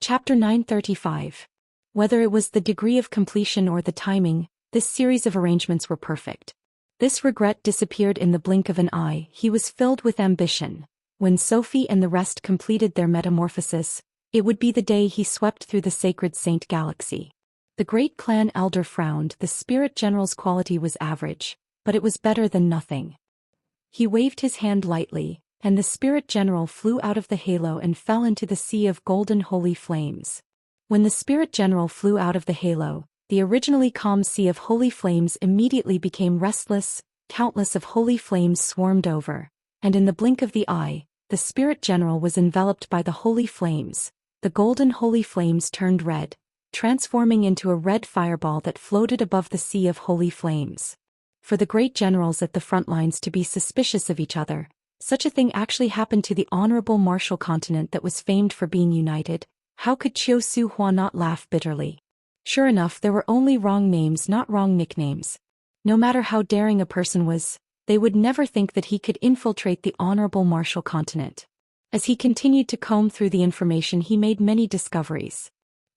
Chapter 935. Whether it was the degree of completion or the timing, this series of arrangements were perfect. This regret disappeared in the blink of an eye. He was filled with ambition. When Sophie and the rest completed their metamorphosis, it would be the day he swept through the sacred Saint Galaxy. The great clan elder frowned. The spirit general's quality was average, but it was better than nothing. He waved his hand lightly, and the spirit general flew out of the halo and fell into the sea of golden holy flames. When the spirit general flew out of the halo, the originally calm sea of holy flames immediately became restless. Countless of holy flames swarmed over, and in the blink of the eye, the spirit general was enveloped by the holy flames. The golden holy flames turned red, transforming into a red fireball that floated above the sea of holy flames. For the great generals at the front lines to be suspicious of each other, such a thing actually happened to the honorable martial continent that was famed for being united. How could Zhou Xian not laugh bitterly? Sure enough, there were only wrong names, not wrong nicknames. No matter how daring a person was, they would never think that he could infiltrate the honorable martial continent. As he continued to comb through the information, he made many discoveries.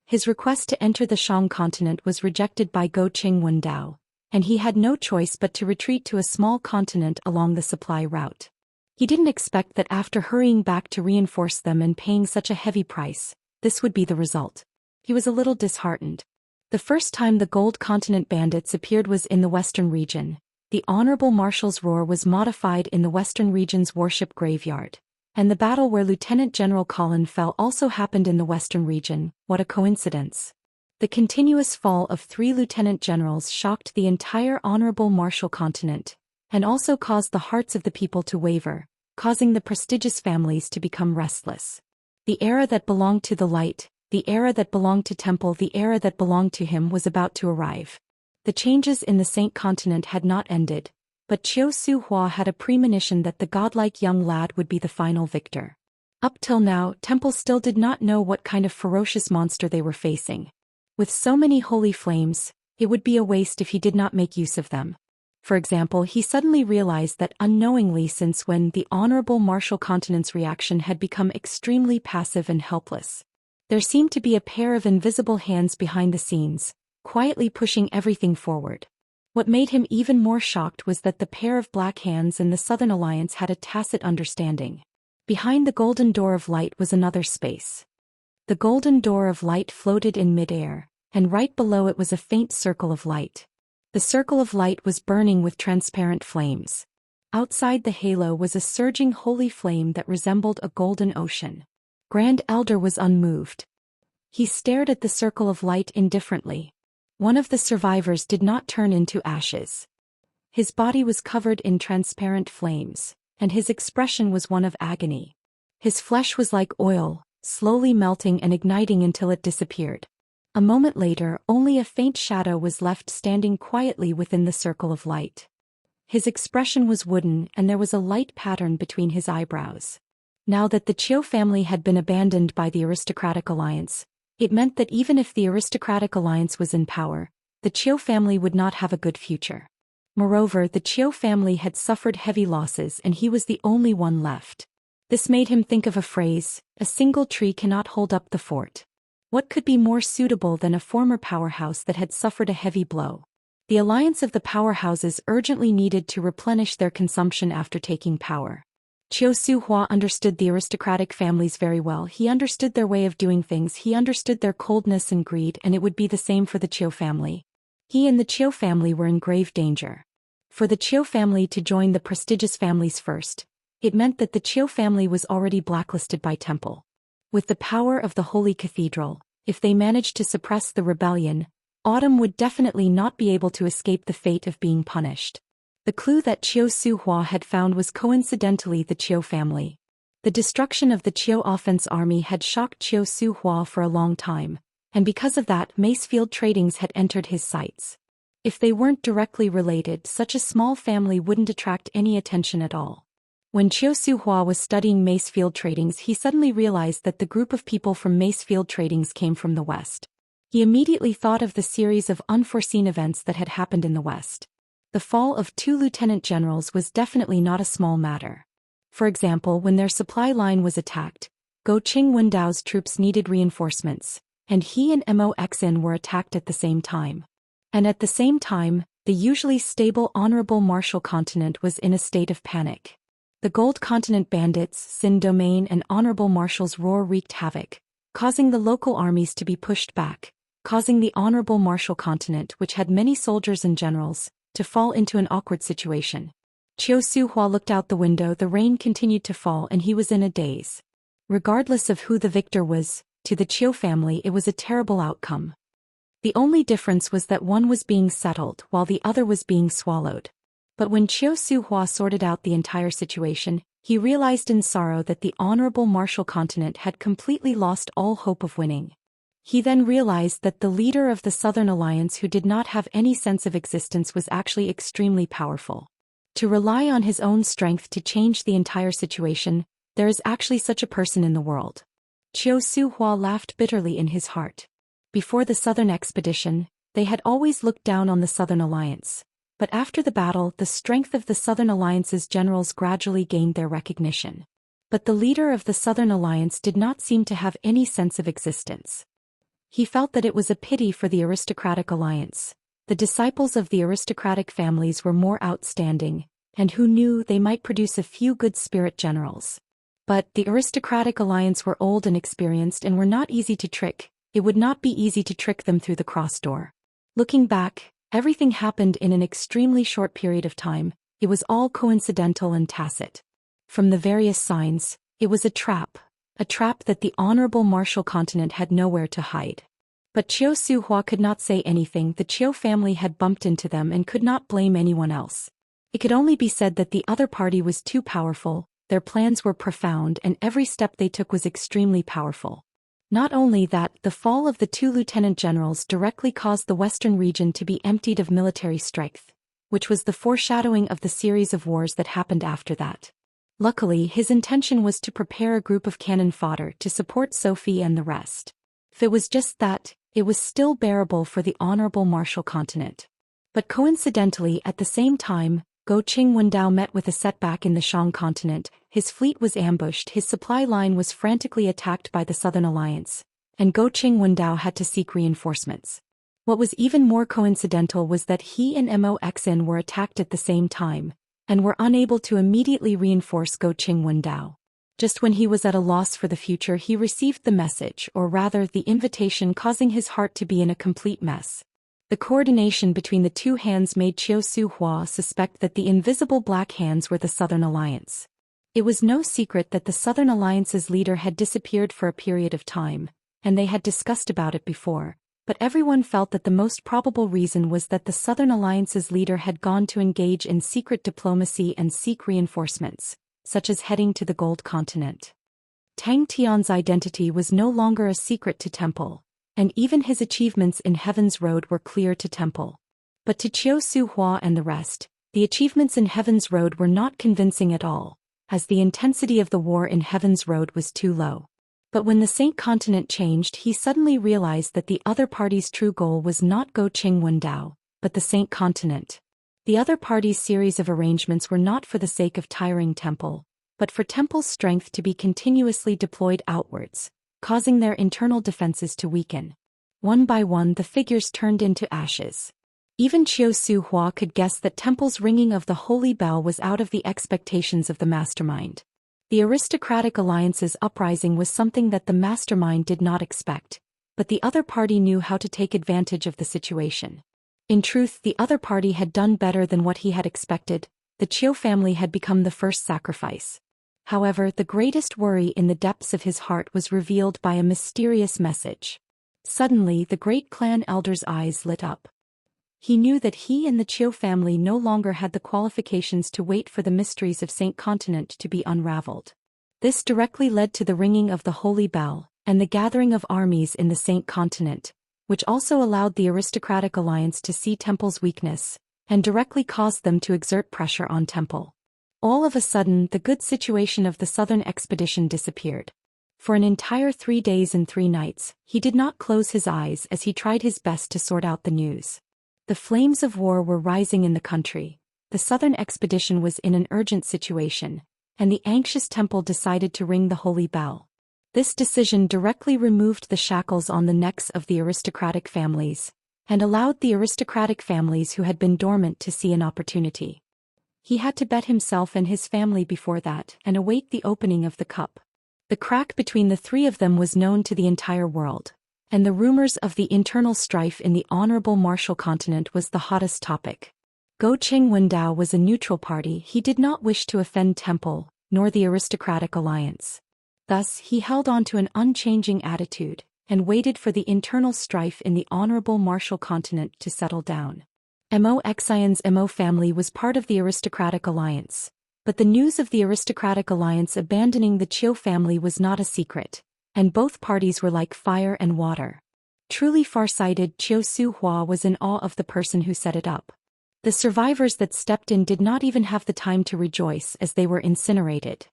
His request to enter the Shang continent was rejected by Go Qingwen Dao, and he had no choice but to retreat to a small continent along the supply route. He didn't expect that after hurrying back to reinforce them and paying such a heavy price, this would be the result. He was a little disheartened. The first time the Gold Continent bandits appeared was in the Western region. The Honorable Marshal's roar was modified in the Western region's warship graveyard. And the battle where Lieutenant General Colin fell also happened in the Western region. What a coincidence. The continuous fall of 3 lieutenant generals shocked the entire Honorable Marshal continent, and also caused the hearts of the people to waver, causing the prestigious families to become restless. The era that belonged to the light, the era that belonged to Temple, the era that belonged to him was about to arrive. The changes in the Saint Continent had not ended, but Zhou Xian had a premonition that the godlike young lad would be the final victor. Up till now, Temple still did not know what kind of ferocious monster they were facing. With so many holy flames, it would be a waste if he did not make use of them. For example, he suddenly realized that unknowingly, since when the Honorable Martial Continent's reaction had become extremely passive and helpless. There seemed to be a pair of invisible hands behind the scenes, quietly pushing everything forward. What made him even more shocked was that the pair of black hands in the Southern Alliance had a tacit understanding. Behind the Golden Door of Light was another space. The Golden Door of Light floated in mid-air, and right below it was a faint circle of light. The circle of light was burning with transparent flames. Outside the halo was a surging holy flame that resembled a golden ocean. Grand Elder was unmoved. He stared at the circle of light indifferently. One of the survivors did not turn into ashes. His body was covered in transparent flames, and his expression was one of agony. His flesh was like oil, slowly melting and igniting until it disappeared. A moment later, only a faint shadow was left standing quietly within the circle of light. His expression was wooden, and there was a light pattern between his eyebrows. Now that the Qiu family had been abandoned by the aristocratic alliance, it meant that even if the aristocratic alliance was in power, the Qiu family would not have a good future. Moreover, the Qiu family had suffered heavy losses and he was the only one left. This made him think of a phrase: a single tree cannot hold up the fort. What could be more suitable than a former powerhouse that had suffered a heavy blow? The alliance of the powerhouses urgently needed to replenish their consumption after taking power. Zhou Xian understood the aristocratic families very well. He understood their way of doing things, he understood their coldness and greed, and it would be the same for the Qiu family. He and the Qiu family were in grave danger. For the Qiu family to join the prestigious families first, it meant that the Qiu family was already blacklisted by Temple. With the power of the Holy Cathedral, if they managed to suppress the rebellion, Autumn would definitely not be able to escape the fate of being punished. The clue that Zhou Xian had found was coincidentally the Qiu family. The destruction of the Qiu offense army had shocked Zhou Xian for a long time, and because of that, Macefield Tradings had entered his sights. If they weren't directly related, such a small family wouldn't attract any attention at all. When Zhou Xian was studying Macefield Tradings, he suddenly realized that the group of people from Macefield Tradings came from the West. He immediately thought of the series of unforeseen events that had happened in the West. The fall of 2 lieutenant generals was definitely not a small matter. For example, when their supply line was attacked, Go Qing Wendao's troops needed reinforcements, and he and Moxin were attacked at the same time. And at the same time, the usually stable honorable martial continent was in a state of panic. The Gold Continent bandits, Xin Domain and honorable marshals' roar wreaked havoc, causing the local armies to be pushed back, causing the honorable martial continent, which had many soldiers and generals, to fall into an awkward situation. Qiu Suhua looked out the window. The rain continued to fall and he was in a daze. Regardless of who the victor was, to the Qiu family it was a terrible outcome. The only difference was that one was being settled while the other was being swallowed. But when Qiu Suhua sorted out the entire situation, he realized in sorrow that the honorable martial continent had completely lost all hope of winning. He then realized that the leader of the Southern Alliance, who did not have any sense of existence, was actually extremely powerful. To rely on his own strength to change the entire situation, there is actually such a person in the world. Qiu Suhua laughed bitterly in his heart. Before the Southern expedition, they had always looked down on the Southern Alliance. But after the battle, the strength of the Southern Alliance's generals gradually gained their recognition. But the leader of the Southern Alliance did not seem to have any sense of existence. He felt that it was a pity for the aristocratic alliance. The disciples of the aristocratic families were more outstanding, and who knew they might produce a few good spirit generals. But the aristocratic alliance were old and experienced and were not easy to trick. It would not be easy to trick them through the cross door. Looking back, everything happened in an extremely short period of time. It was all coincidental and tacit. From the various signs, it was a trap that the honorable martial continent had nowhere to hide. But Qiu Suhua could not say anything. The Qiu family had bumped into them and could not blame anyone else. It could only be said that the other party was too powerful, their plans were profound, and every step they took was extremely powerful. Not only that, the fall of the two lieutenant generals directly caused the western region to be emptied of military strength, which was the foreshadowing of the series of wars that happened after that. Luckily, his intention was to prepare a group of cannon fodder to support Sophie and the rest. If it was just that, it was still bearable for the honorable martial continent. But coincidentally, at the same time, Go Qing Wendao met with a setback in the Shang continent. His fleet was ambushed, his supply line was frantically attacked by the Southern Alliance, and Go Qing Wendao had to seek reinforcements. What was even more coincidental was that he and Moxin were attacked at the same time, and were unable to immediately reinforce Go Qing Wendao. Just when he was at a loss for the future, he received the message, or rather the invitation, causing his heart to be in a complete mess. The coordination between the two hands made Qiu Suhua suspect that the invisible black hands were the Southern Alliance. It was no secret that the Southern Alliance's leader had disappeared for a period of time, and they had discussed about it before, but everyone felt that the most probable reason was that the Southern Alliance's leader had gone to engage in secret diplomacy and seek reinforcements, such as heading to the Gold Continent. Tang Tian's identity was no longer a secret to Temple, and even his achievements in Heaven's Road were clear to Temple. But to Qiu Suhua and the rest, the achievements in Heaven's Road were not convincing at all, as the intensity of the war in Heaven's Road was too low. But when the Saint Continent changed, he suddenly realized that the other party's true goal was not Go Qing Wendao, but the Saint Continent. The other party's series of arrangements were not for the sake of tiring Temple, but for Temple's strength to be continuously deployed outwards, causing their internal defenses to weaken. One by one, the figures turned into ashes. Even Qiu Suhua could guess that Temple's ringing of the holy bell was out of the expectations of the mastermind. The aristocratic alliance's uprising was something that the mastermind did not expect, but the other party knew how to take advantage of the situation. In truth, the other party had done better than what he had expected. The Qiu family had become the first sacrifice. However, the greatest worry in the depths of his heart was revealed by a mysterious message. Suddenly, the great clan elder's eyes lit up. He knew that he and the Qiu family no longer had the qualifications to wait for the mysteries of Saint Continent to be unraveled. This directly led to the ringing of the holy bell, and the gathering of armies in the Saint Continent, which also allowed the aristocratic alliance to see Temple's weakness, and directly caused them to exert pressure on Temple. All of a sudden, the good situation of the southern expedition disappeared. For an entire 3 days and 3 nights, he did not close his eyes as he tried his best to sort out the news. The flames of war were rising in the country, the southern expedition was in an urgent situation, and the anxious Temple decided to ring the holy bell. This decision directly removed the shackles on the necks of the aristocratic families, and allowed the aristocratic families who had been dormant to see an opportunity. He had to bet himself and his family before that and await the opening of the cup. The crack between the three of them was known to the entire world, and the rumors of the internal strife in the honorable martial continent was the hottest topic. Go Qingwendao was a neutral party. He did not wish to offend Temple, nor the aristocratic alliance. Thus he held on to an unchanging attitude, and waited for the internal strife in the honorable martial continent to settle down. Mo Xian's Mo family was part of the aristocratic alliance, but the news of the aristocratic alliance abandoning the Qiu family was not a secret, and both parties were like fire and water. Truly far-sighted, Qiu Suhua was in awe of the person who set it up. The survivors that stepped in did not even have the time to rejoice as they were incinerated.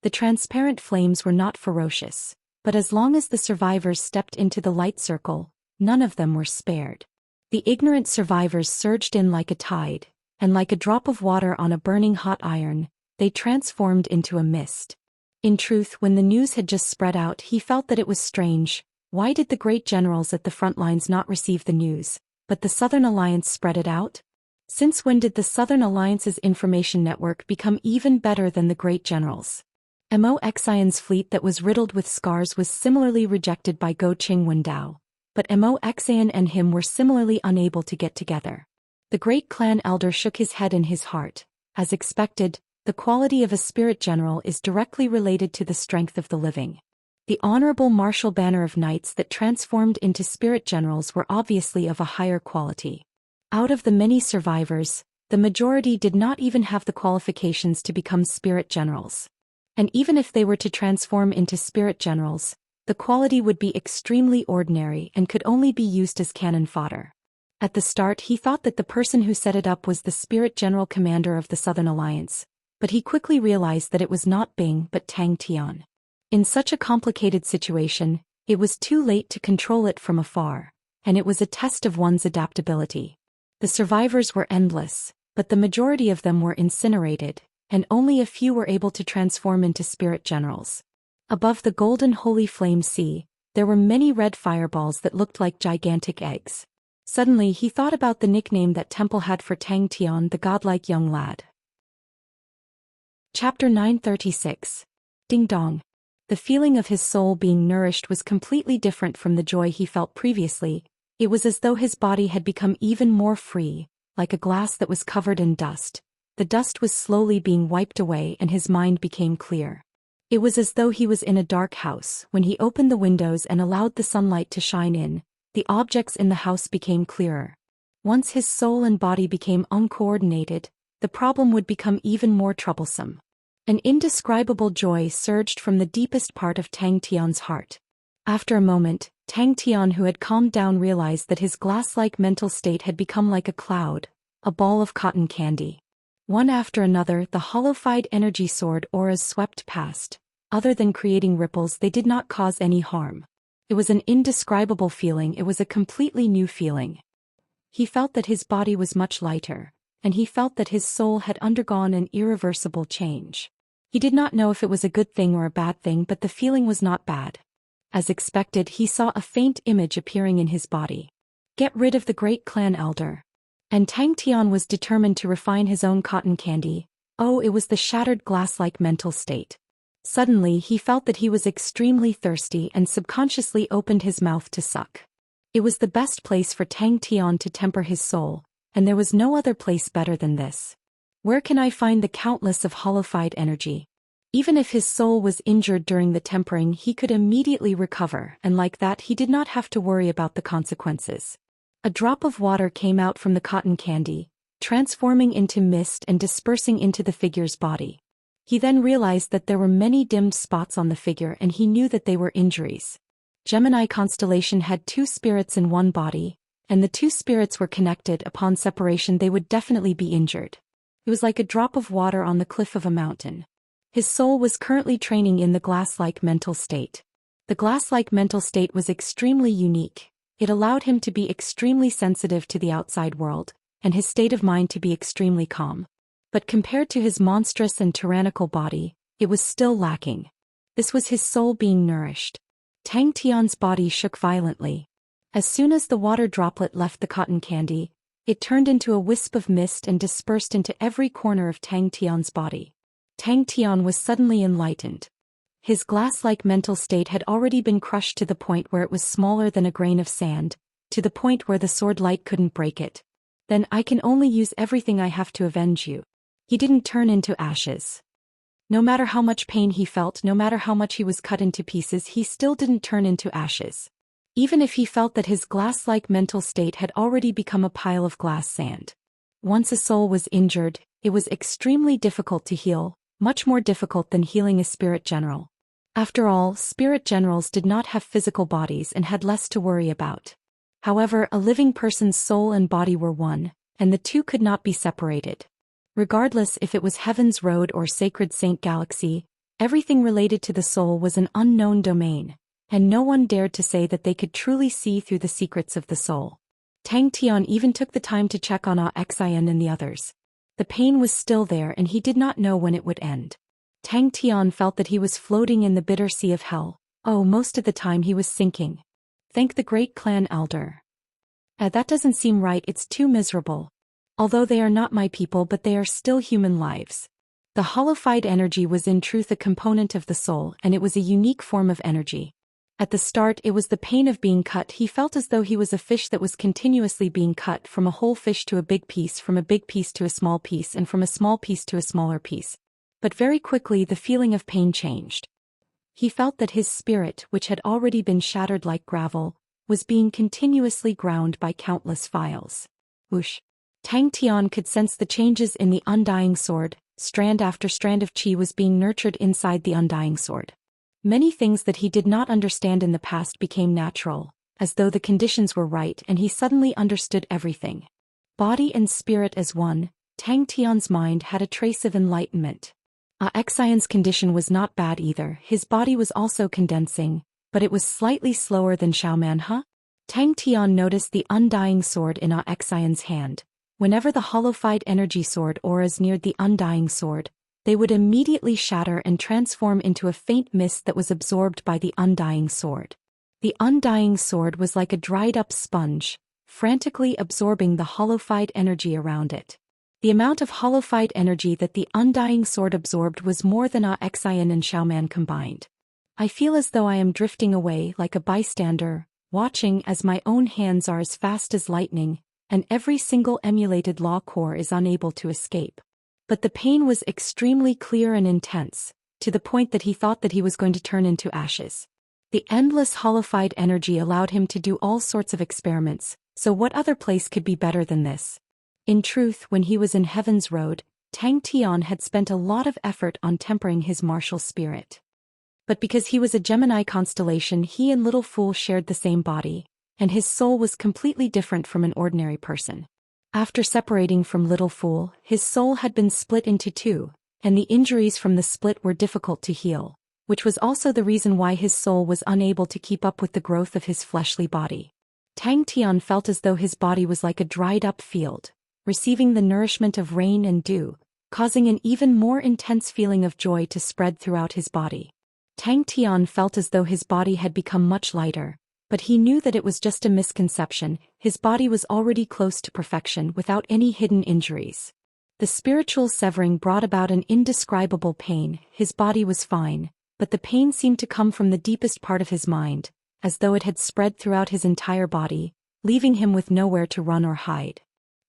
The transparent flames were not ferocious, but as long as the survivors stepped into the light circle, none of them were spared. The ignorant survivors surged in like a tide, and like a drop of water on a burning hot iron, they transformed into a mist. In truth, when the news had just spread out, he felt that it was strange. Why did the great generals at the front lines not receive the news, but the Southern Alliance spread it out? Since when did the Southern Alliance's information network become even better than the great generals? Mo Xian's fleet that was riddled with scars was similarly rejected by Go Qingwendao, but Mo Xian and him were similarly unable to get together. The great clan elder shook his head in his heart. As expected, the quality of a spirit general is directly related to the strength of the living. The honorable martial banner of knights that transformed into spirit generals were obviously of a higher quality. Out of the many survivors, the majority did not even have the qualifications to become spirit generals. And even if they were to transform into spirit generals, the quality would be extremely ordinary and could only be used as cannon fodder. At the start he thought that the person who set it up was the spirit general commander of the Southern Alliance, but he quickly realized that it was not Bing but Tang Tian. In such a complicated situation, it was too late to control it from afar, and it was a test of one's adaptability. The survivors were endless, but the majority of them were incinerated, and only a few were able to transform into spirit generals. Above the golden holy flame sea, there were many red fireballs that looked like gigantic eggs. Suddenly he thought about the nickname that Temple had for Tang Tian, the godlike young lad. Chapter 936. Ding Dong. The feeling of his soul being nourished was completely different from the joy he felt previously. It was as though his body had become even more free, like a glass that was covered in dust. The dust was slowly being wiped away and his mind became clear. It was as though he was in a dark house. When he opened the windows and allowed the sunlight to shine in, the objects in the house became clearer. Once his soul and body became uncoordinated, the problem would become even more troublesome. An indescribable joy surged from the deepest part of Tang Tian's heart. After a moment, Tang Tian, who had calmed down, realized that his glass-like mental state had become like a cloud, a ball of cotton candy. One after another, the hollowified energy sword auras swept past. Other than creating ripples, they did not cause any harm. It was an indescribable feeling. It was a completely new feeling. He felt that his body was much lighter, and he felt that his soul had undergone an irreversible change. He did not know if it was a good thing or a bad thing, but the feeling was not bad. As expected, he saw a faint image appearing in his body. Get rid of the great clan elder. And Tang Tian was determined to refine his own cotton candy. Oh, it was the shattered glass-like mental state. Suddenly he felt that he was extremely thirsty and subconsciously opened his mouth to suck. It was the best place for Tang Tian to temper his soul, and there was no other place better than this. Where can I find the countless of hollowified energy? Even if his soul was injured during the tempering, he could immediately recover, and like that he did not have to worry about the consequences. A drop of water came out from the cotton candy, transforming into mist and dispersing into the figure's body. He then realized that there were many dimmed spots on the figure, and he knew that they were injuries. Gemini constellation had two spirits in one body, and the two spirits were connected. Upon separation they would definitely be injured. It was like a drop of water on the cliff of a mountain. His soul was currently training in the glass-like mental state. The glass-like mental state was extremely unique. It allowed him to be extremely sensitive to the outside world, and his state of mind to be extremely calm. But compared to his monstrous and tyrannical body, it was still lacking. This was his soul being nourished. Tang Tian's body shook violently. As soon as the water droplet left the cotton candy, it turned into a wisp of mist and dispersed into every corner of Tang Tian's body. Tang Tian was suddenly enlightened. His glass-like mental state had already been crushed to the point where it was smaller than a grain of sand, to the point where the sword light couldn't break it. Then I can only use everything I have to avenge you. He didn't turn into ashes. No matter how much pain he felt, no matter how much he was cut into pieces, he still didn't turn into ashes. Even if he felt that his glass-like mental state had already become a pile of glass sand. Once a soul was injured, it was extremely difficult to heal, much more difficult than healing a spirit general. After all, spirit generals did not have physical bodies and had less to worry about. However, a living person's soul and body were one, and the two could not be separated. Regardless if it was Heaven's Road or Sacred Saint Galaxy, everything related to the soul was an unknown domain, and no one dared to say that they could truly see through the secrets of the soul. Tang Tian even took the time to check on Xian and the others. The pain was still there and he did not know when it would end. Tang Tian felt that he was floating in the bitter sea of hell. Oh, most of the time he was sinking. Thank the great clan elder. That doesn't seem right, it's too miserable. Although they are not my people, but they are still human lives. The holified energy was in truth a component of the soul, and it was a unique form of energy. At the start it was the pain of being cut. He felt as though he was a fish that was continuously being cut, from a whole fish to a big piece, from a big piece to a small piece, and from a small piece to a smaller piece. But very quickly the feeling of pain changed. He felt that his spirit, which had already been shattered like gravel, was being continuously ground by countless files. Whoosh! Tang Tian could sense the changes in the undying sword. Strand after strand of qi was being nurtured inside the undying sword. Many things that he did not understand in the past became natural, as though the conditions were right, and he suddenly understood everything. Body and spirit as one, Tang Tian's mind had a trace of enlightenment. Xian's condition was not bad either. His body was also condensing, but it was slightly slower than Xiaoman. Tang Tian noticed the undying sword in Xian's hand. Whenever the holified energy sword auras neared the undying sword, they would immediately shatter and transform into a faint mist that was absorbed by the undying sword. The undying sword was like a dried-up sponge, frantically absorbing the holified energy around it. The amount of holified energy that the undying sword absorbed was more than Xian and Xiaoman combined. I feel as though I am drifting away like a bystander, watching as my own hands are as fast as lightning, and every single emulated law core is unable to escape. But the pain was extremely clear and intense, to the point that he thought that he was going to turn into ashes. The endless holified energy allowed him to do all sorts of experiments, so what other place could be better than this? In truth, when he was in Heaven's Road, Tang Tian had spent a lot of effort on tempering his martial spirit. But because he was a Gemini constellation, he and Little Fool shared the same body, and his soul was completely different from an ordinary person. After separating from Little Fool, his soul had been split into two, and the injuries from the split were difficult to heal, which was also the reason why his soul was unable to keep up with the growth of his fleshly body. Tang Tian felt as though his body was like a dried-up field, receiving the nourishment of rain and dew, causing an even more intense feeling of joy to spread throughout his body. Tang Tian felt as though his body had become much lighter, but he knew that it was just a misconception. His body was already close to perfection without any hidden injuries. The spiritual severing brought about an indescribable pain. His body was fine, but the pain seemed to come from the deepest part of his mind, as though it had spread throughout his entire body, leaving him with nowhere to run or hide.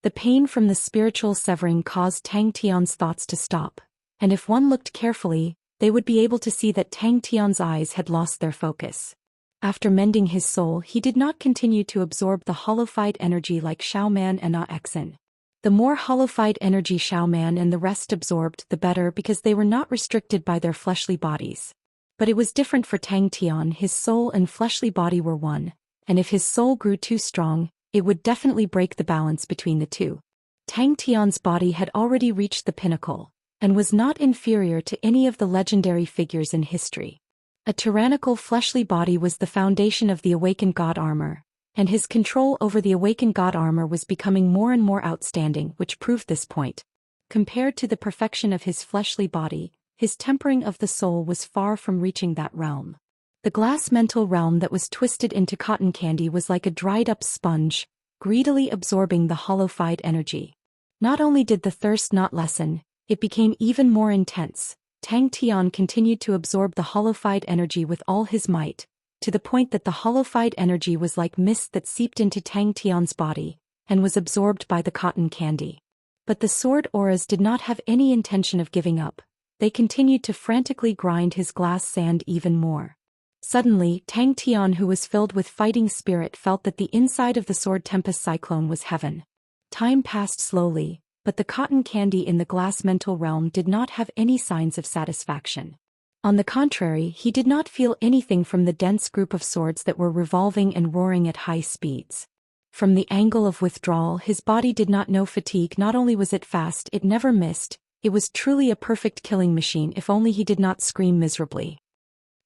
The pain from the spiritual severing caused Tang Tian's thoughts to stop, and if one looked carefully, they would be able to see that Tang Tian's eyes had lost their focus. After mending his soul, he did not continue to absorb the holified energy like Xiaoman and Xian. The more holified energy Xiaoman and the rest absorbed, the better, because they were not restricted by their fleshly bodies. But it was different for Tang Tian. His soul and fleshly body were one, and if his soul grew too strong, it would definitely break the balance between the two. Tang Tian's body had already reached the pinnacle, and was not inferior to any of the legendary figures in history. A tyrannical fleshly body was the foundation of the awakened god armor, and his control over the awakened god armor was becoming more and more outstanding, which proved this point. Compared to the perfection of his fleshly body, his tempering of the soul was far from reaching that realm. The glass mental realm that was twisted into cotton candy was like a dried-up sponge, greedily absorbing the hollow-fied energy. Not only did the thirst not lessen, it became even more intense. Tang Tian continued to absorb the hollow-fied energy with all his might, to the point that the hollow-fied energy was like mist that seeped into Tang Tian's body, and was absorbed by the cotton candy. But the sword auras did not have any intention of giving up. They continued to frantically grind his glass sand even more. Suddenly, Tang Tian, who was filled with fighting spirit, felt that the inside of the sword tempest cyclone was heaven. Time passed slowly, but the cotton candy in the glass mental realm did not have any signs of satisfaction. On the contrary, he did not feel anything from the dense group of swords that were revolving and roaring at high speeds. From the angle of withdrawal, his body did not know fatigue. Not only was it fast, it never missed. It was truly a perfect killing machine if only he did not scream miserably.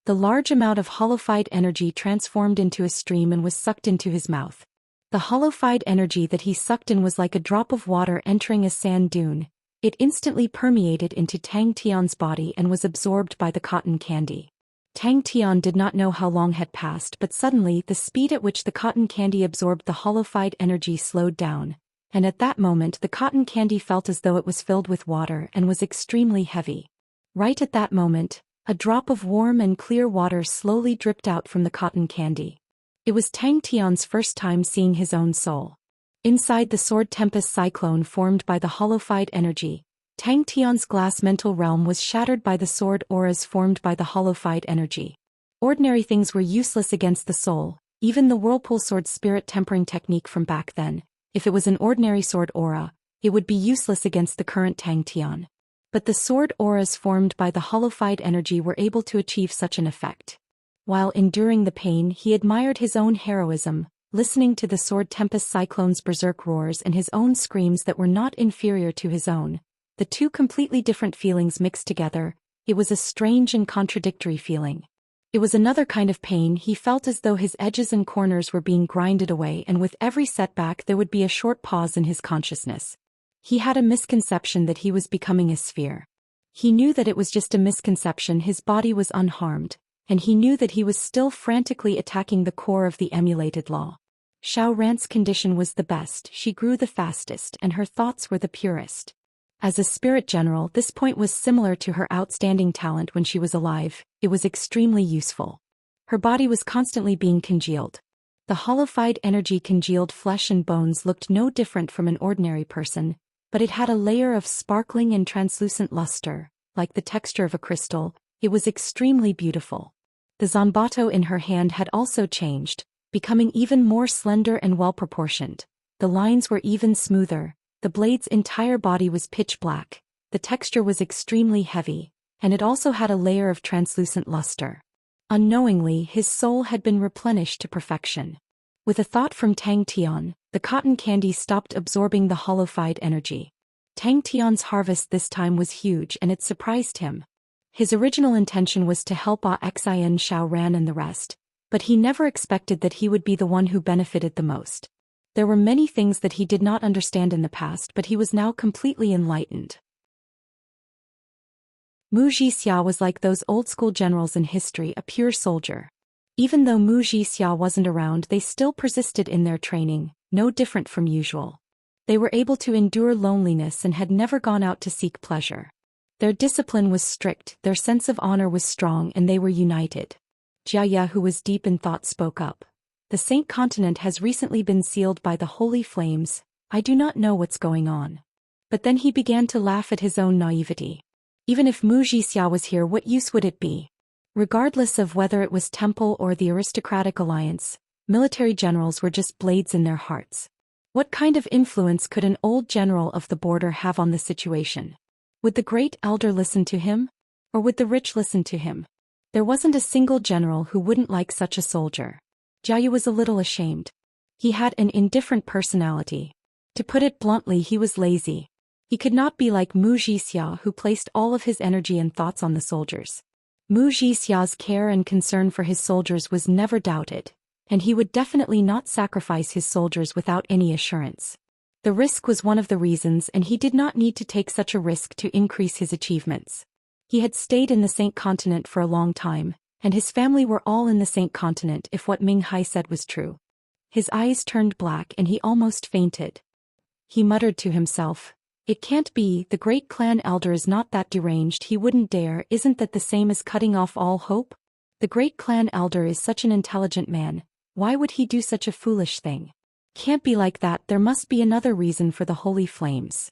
The large amount of hollow-fied energy transformed into a stream and was sucked into his mouth. The hollow-fied energy that he sucked in was like a drop of water entering a sand dune. It instantly permeated into Tang Tian's body and was absorbed by the cotton candy. Tang Tian did not know how long had passed, but suddenly the speed at which the cotton candy absorbed the hollow-fied energy slowed down, and at that moment the cotton candy felt as though it was filled with water and was extremely heavy. Right at that moment, a drop of warm and clear water slowly dripped out from the cotton candy. It was Tang Tian's first time seeing his own soul. Inside the sword tempest cyclone formed by the hollow-fied energy, Tang Tian's glass mental realm was shattered by the sword auras formed by the hollow-fied energy. Ordinary things were useless against the soul, even the whirlpool sword spirit tempering technique from back then. If it was an ordinary sword aura, it would be useless against the current Tang Tian. But the sword auras formed by the hollow-fied energy were able to achieve such an effect. While enduring the pain, he admired his own heroism, listening to the sword tempest cyclone's berserk roars and his own screams that were not inferior to his own. The two completely different feelings mixed together. It was a strange and contradictory feeling. It was another kind of pain. He felt as though his edges and corners were being grinded away, and with every setback there would be a short pause in his consciousness. He had a misconception that he was becoming a sphere. He knew that it was just a misconception. His body was unharmed, and he knew that he was still frantically attacking the core of the emulated law. Xiao Ran's condition was the best, she grew the fastest, and her thoughts were the purest. As a spirit general, this point was similar to her outstanding talent when she was alive. It was extremely useful. Her body was constantly being congealed. The hollow-fied energy congealed flesh and bones looked no different from an ordinary person, but it had a layer of sparkling and translucent luster, like the texture of a crystal. It was extremely beautiful. The zanbato in her hand had also changed, becoming even more slender and well-proportioned. The lines were even smoother. The blade's entire body was pitch black. The texture was extremely heavy, and it also had a layer of translucent luster. Unknowingly, his soul had been replenished to perfection. With a thought from Tang Tian, the cotton candy stopped absorbing the hollow-fied energy. Tang Tian's harvest this time was huge, and it surprised him. His original intention was to help Xian, Xiao Ran and the rest, but he never expected that he would be the one who benefited the most. There were many things that he did not understand in the past, but he was now completely enlightened. Wuxia was like those old-school generals in history, a pure soldier. Even though Wuxia wasn't around, they still persisted in their training, no different from usual. They were able to endure loneliness and had never gone out to seek pleasure. Their discipline was strict, their sense of honor was strong, and they were united. Jia, who was deep in thought, spoke up. The Saint Continent has recently been sealed by the holy flames. I do not know what's going on. But then he began to laugh at his own naivety. Even if Wuxia was here, what use would it be? Regardless of whether it was Temple or the aristocratic alliance, military generals were just blades in their hearts. What kind of influence could an old general of the border have on the situation? Would the great elder listen to him? Or would the rich listen to him? There wasn't a single general who wouldn't like such a soldier. Jiayu was a little ashamed. He had an indifferent personality. To put it bluntly, he was lazy. He could not be like Wuxia, who placed all of his energy and thoughts on the soldiers. Wuxia's care and concern for his soldiers was never doubted, and he would definitely not sacrifice his soldiers without any assurance. The risk was one of the reasons, and he did not need to take such a risk to increase his achievements. He had stayed in the Saint Continent for a long time, and his family were all in the Saint Continent if what Ming Hai said was true. His eyes turned black and he almost fainted. He muttered to himself, "It can't be, the great clan elder is not that deranged, he wouldn't dare, isn't that the same as cutting off all hope? The great clan elder is such an intelligent man, why would he do such a foolish thing? Can't be like that, there must be another reason for the holy flames."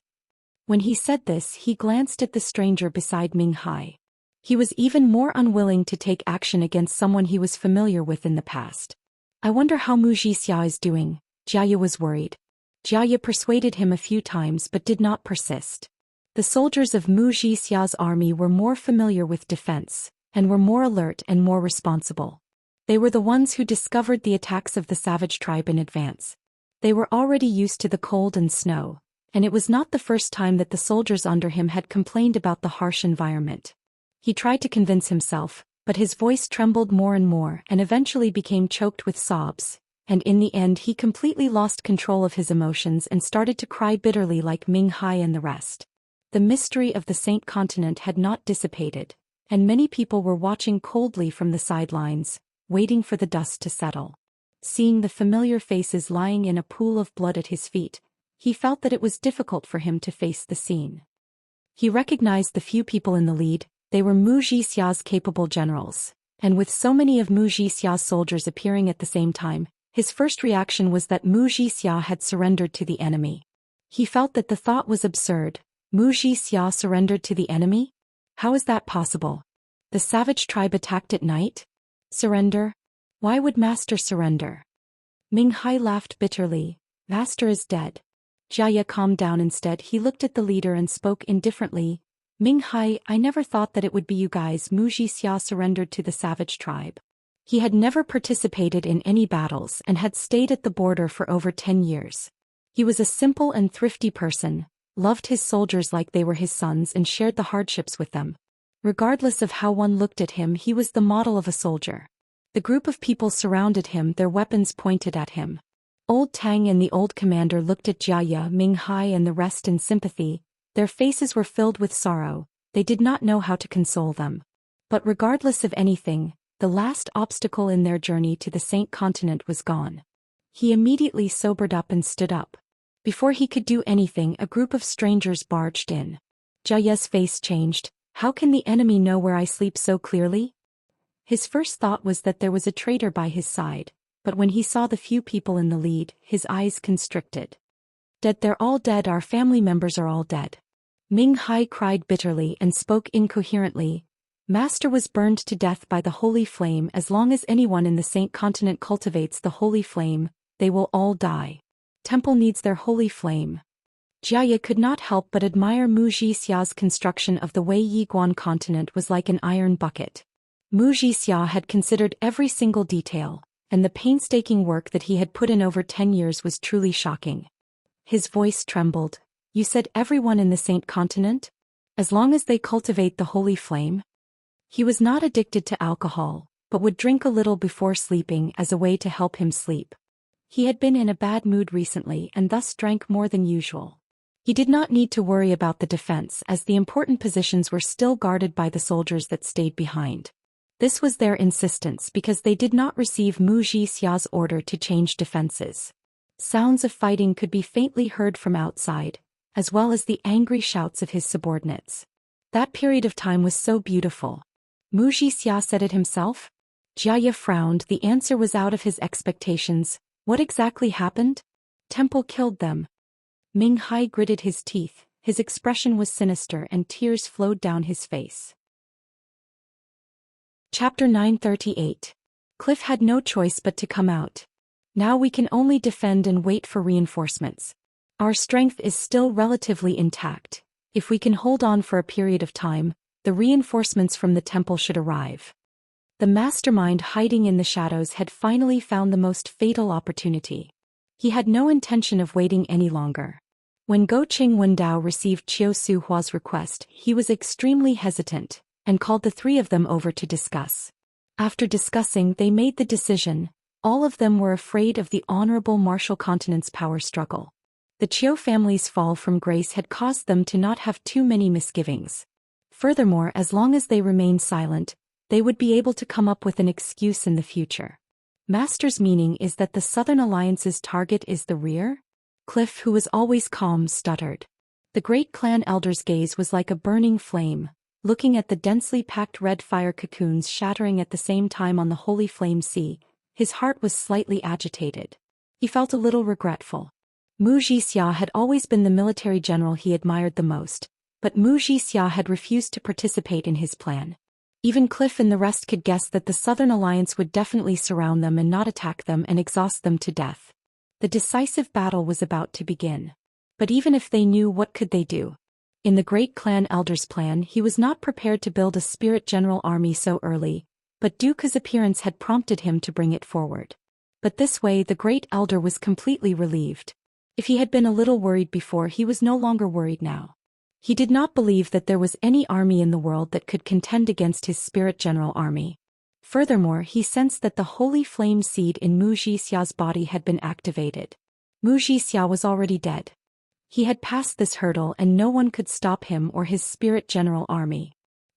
When he said this, he glanced at the stranger beside Ming Hai. He was even more unwilling to take action against someone he was familiar with in the past. "I wonder how Wuxia is doing," Jia was worried. Jia persuaded him a few times but did not persist. The soldiers of Wuxia's army were more familiar with defense, and were more alert and more responsible. They were the ones who discovered the attacks of the savage tribe in advance. They were already used to the cold and snow, and it was not the first time that the soldiers under him had complained about the harsh environment. He tried to convince himself, but his voice trembled more and more and eventually became choked with sobs, and in the end he completely lost control of his emotions and started to cry bitterly like Ming Hai and the rest. The mystery of the Saint Continent had not dissipated, and many people were watching coldly from the sidelines, waiting for the dust to settle. Seeing the familiar faces lying in a pool of blood at his feet, he felt that it was difficult for him to face the scene. He recognized the few people in the lead. They were Wuxia's capable generals, and with so many of Wuxia's soldiers appearing at the same time, his first reaction was that Wuxia had surrendered to the enemy. He felt that the thought was absurd. Wuxia surrendered to the enemy? How is that possible? The savage tribe attacked at night? Surrender? Why would Master surrender? Ming Hai laughed bitterly. "Master is dead." Jia calmed down instead. He looked at the leader and spoke indifferently. "Ming Hai, I never thought that it would be you guys." Wuxia surrendered to the savage tribe. He had never participated in any battles and had stayed at the border for over 10 years. He was a simple and thrifty person, loved his soldiers like they were his sons and shared the hardships with them. Regardless of how one looked at him, he was the model of a soldier. The group of people surrounded him, their weapons pointed at him. Old Tang and the old commander looked at Jia, Ming Hai and the rest in sympathy. Their faces were filled with sorrow, they did not know how to console them. But regardless of anything, the last obstacle in their journey to the Saint Continent was gone. He immediately sobered up and stood up. Before he could do anything, a group of strangers barged in. Jia's face changed. "How can the enemy know where I sleep so clearly?" His first thought was that there was a traitor by his side, but when he saw the few people in the lead, his eyes constricted. "Dead, they're all dead, our family members are all dead." Ming Hai cried bitterly and spoke incoherently. "Master was burned to death by the holy flame. As long as anyone in the Saint Continent cultivates the holy flame, they will all die. Temple needs their holy flame." Jia could not help but admire Wuxia's construction of the Wei Yiguan continent was like an iron bucket. Wuxia had considered every single detail, and the painstaking work that he had put in over 10 years was truly shocking. His voice trembled. "You said everyone in the Saint Continent? As long as they cultivate the holy flame?" He was not addicted to alcohol, but would drink a little before sleeping as a way to help him sleep. He had been in a bad mood recently and thus drank more than usual. He did not need to worry about the defense as the important positions were still guarded by the soldiers that stayed behind. This was their insistence because they did not receive Wuxia's order to change defenses. Sounds of fighting could be faintly heard from outside, as well as the angry shouts of his subordinates. That period of time was so beautiful. Wuxia said it himself? Jia frowned. The answer was out of his expectations. What exactly happened? Temple killed them. Ming Hai gritted his teeth. His expression was sinister and tears flowed down his face. Chapter 938. Cliff had no choice but to come out. Now we can only defend and wait for reinforcements. Our strength is still relatively intact. If we can hold on for a period of time, the reinforcements from the temple should arrive. The mastermind hiding in the shadows had finally found the most fatal opportunity. He had no intention of waiting any longer. When Go Qing Wendao received Qiu Suhua's request, he was extremely hesitant, and called the three of them over to discuss. After discussing, they made the decision. All of them were afraid of the honorable martial continent's power struggle. The Qiu family's fall from grace had caused them to not have too many misgivings. Furthermore, as long as they remained silent, they would be able to come up with an excuse in the future. Master's meaning is that the Southern Alliance's target is the rear? Cliff, who was always calm, stuttered. The great clan elder's gaze was like a burning flame, looking at the densely packed red fire cocoons shattering at the same time on the holy flame sea. His heart was slightly agitated. He felt a little regretful. Wuxia had always been the military general he admired the most, but Wuxia had refused to participate in his plan. Even Cliff and the rest could guess that the Southern Alliance would definitely surround them and not attack them and exhaust them to death. The decisive battle was about to begin. But even if they knew, what could they do? In the great clan elder's plan, he was not prepared to build a spirit general army so early, but Duke's appearance had prompted him to bring it forward. But this way the great elder was completely relieved. If he had been a little worried before, he was no longer worried now. He did not believe that there was any army in the world that could contend against his spirit general army. Furthermore, he sensed that the holy flame seed in Wuxia's body had been activated. Wuxia was already dead. He had passed this hurdle and no one could stop him or his spirit general army.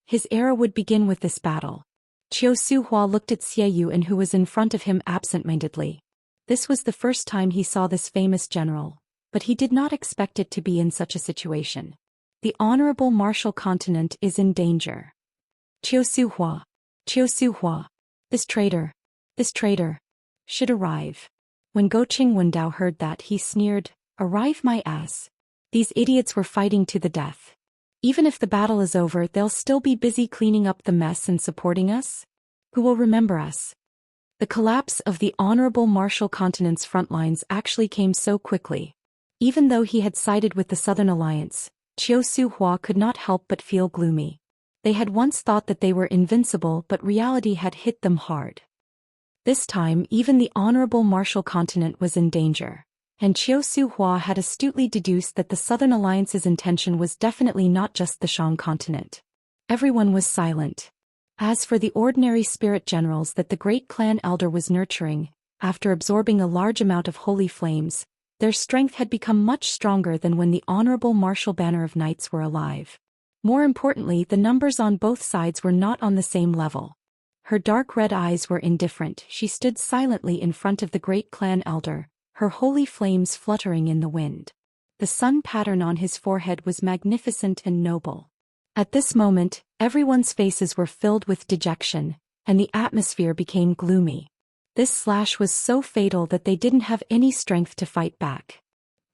His era would begin with this battle. Qiu Suhua looked at Xie Yuan, who was in front of him, absent-mindedly. This was the first time he saw this famous general, but he did not expect it to be in such a situation. The honorable martial continent is in danger. Qiu Suhua, this traitor, should arrive. When Go Qingwendao heard that, he sneered, "Arrive my ass. These idiots were fighting to the death. Even if the battle is over, they'll still be busy cleaning up the mess and supporting us? Who will remember us?" The collapse of the honorable martial continent's front lines actually came so quickly. Even though he had sided with the Southern Alliance, Qiu Suhua could not help but feel gloomy. They had once thought that they were invincible, but reality had hit them hard. This time, even the honorable martial continent was in danger. And Qiu Suhua had astutely deduced that the Southern Alliance's intention was definitely not just the Shang continent. Everyone was silent. As for the ordinary spirit generals that the great clan elder was nurturing, after absorbing a large amount of holy flames, their strength had become much stronger than when the honorable martial banner of knights were alive. More importantly, the numbers on both sides were not on the same level. Her dark red eyes were indifferent. She stood silently in front of the great clan elder, her holy flames fluttering in the wind. The sun pattern on his forehead was magnificent and noble. At this moment, everyone's faces were filled with dejection, and the atmosphere became gloomy. This slash was so fatal that they didn't have any strength to fight back.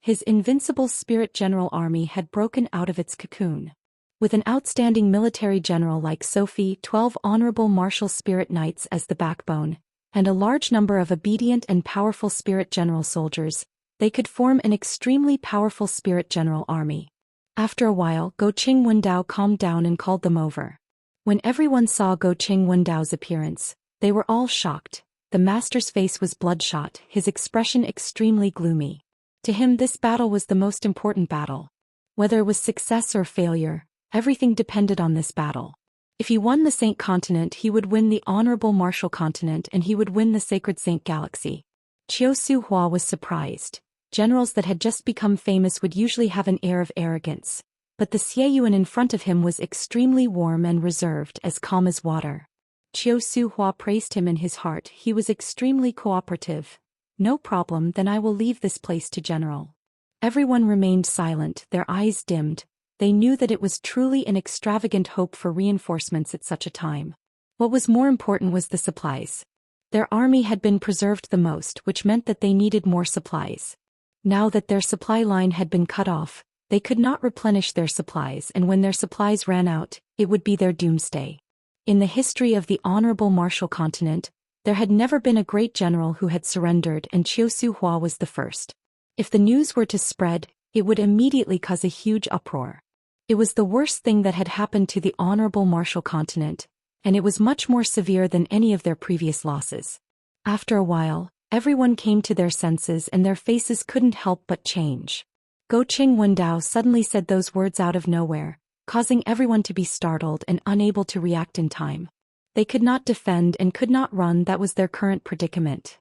His invincible spirit general army had broken out of its cocoon. With an outstanding military general like Sophie, 12 honorable martial spirit knights as the backbone, and a large number of obedient and powerful spirit general soldiers, they could form an extremely powerful spirit general army. After a while, Go Qingwendao calmed down and called them over. When everyone saw Go Qingwendao's appearance, they were all shocked. The master's face was bloodshot, his expression extremely gloomy. To him, this battle was the most important battle. Whether it was success or failure, everything depended on this battle. If he won the Saint Continent, he would win the Honorable Martial Continent, and he would win the Sacred Saint Galaxy. Qiu Suhua was surprised. Generals that had just become famous would usually have an air of arrogance, but the Xie Yuan in front of him was extremely warm and reserved, as calm as water. Qiu Suhua praised him in his heart. He was extremely cooperative. "No problem, then I will leave this place to General." Everyone remained silent, their eyes dimmed. They knew that it was truly an extravagant hope for reinforcements at such a time. What was more important was the supplies. Their army had been preserved the most, which meant that they needed more supplies. Now that their supply line had been cut off, they could not replenish their supplies, and when their supplies ran out, it would be their doomsday. In the history of the Honorable Martial Continent, there had never been a great general who had surrendered, and Qiu Suhua was the first. If the news were to spread, it would immediately cause a huge uproar. It was the worst thing that had happened to the Honorable Martial Continent, and it was much more severe than any of their previous losses. After a while, everyone came to their senses and their faces couldn't help but change. Go Qingwendao suddenly said those words out of nowhere, causing everyone to be startled and unable to react in time. They could not defend and could not run. That was their current predicament.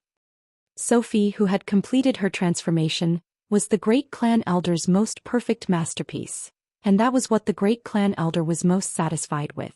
Sophie, who had completed her transformation, was the great clan elder's most perfect masterpiece. and that was what the great clan elder was most satisfied with.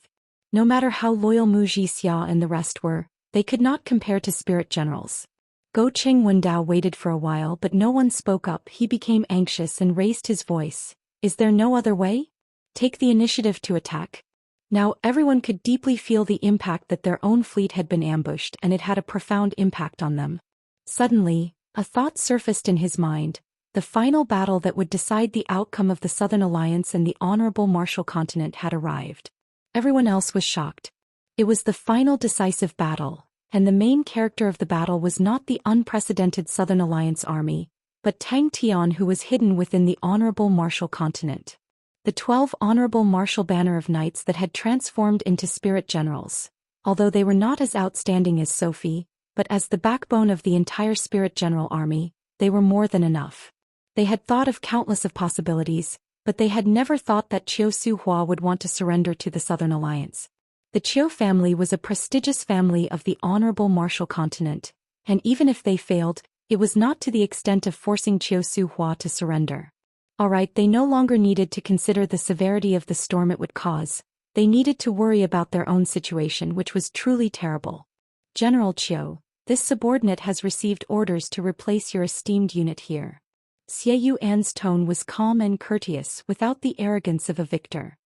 No matter how loyal Zhou Xian and the rest were, they could not compare to spirit generals. Go Qing Wendao waited for a while but no one spoke up. He became anxious and raised his voice. Is there no other way? Take the initiative to attack. Now everyone could deeply feel the impact that their own fleet had been ambushed, and it had a profound impact on them. Suddenly, a thought surfaced in his mind. The final battle that would decide the outcome of the Southern Alliance and the honorable Martial Continent had arrived. Everyone else was shocked. It was the final decisive battle, and the main character of the battle was not the unprecedented Southern Alliance army, but Tang Tian, who was hidden within the honorable Martial Continent. The 12 honorable martial banner of knights that had transformed into spirit generals, although they were not as outstanding as Sophie, but as the backbone of the entire spirit general army, they were more than enough. They had thought of countless of possibilities, but they had never thought that Qiu Suhua would want to surrender to the Southern Alliance. The Qiu family was a prestigious family of the honorable Martial Continent, and even if they failed, it was not to the extent of forcing Qiu Suhua to surrender. Alright, they no longer needed to consider the severity of the storm it would cause. They needed to worry about their own situation, which was truly terrible. General Qiu, this subordinate has received orders to replace your esteemed unit here. Xie Yuan's tone was calm and courteous, without the arrogance of a victor.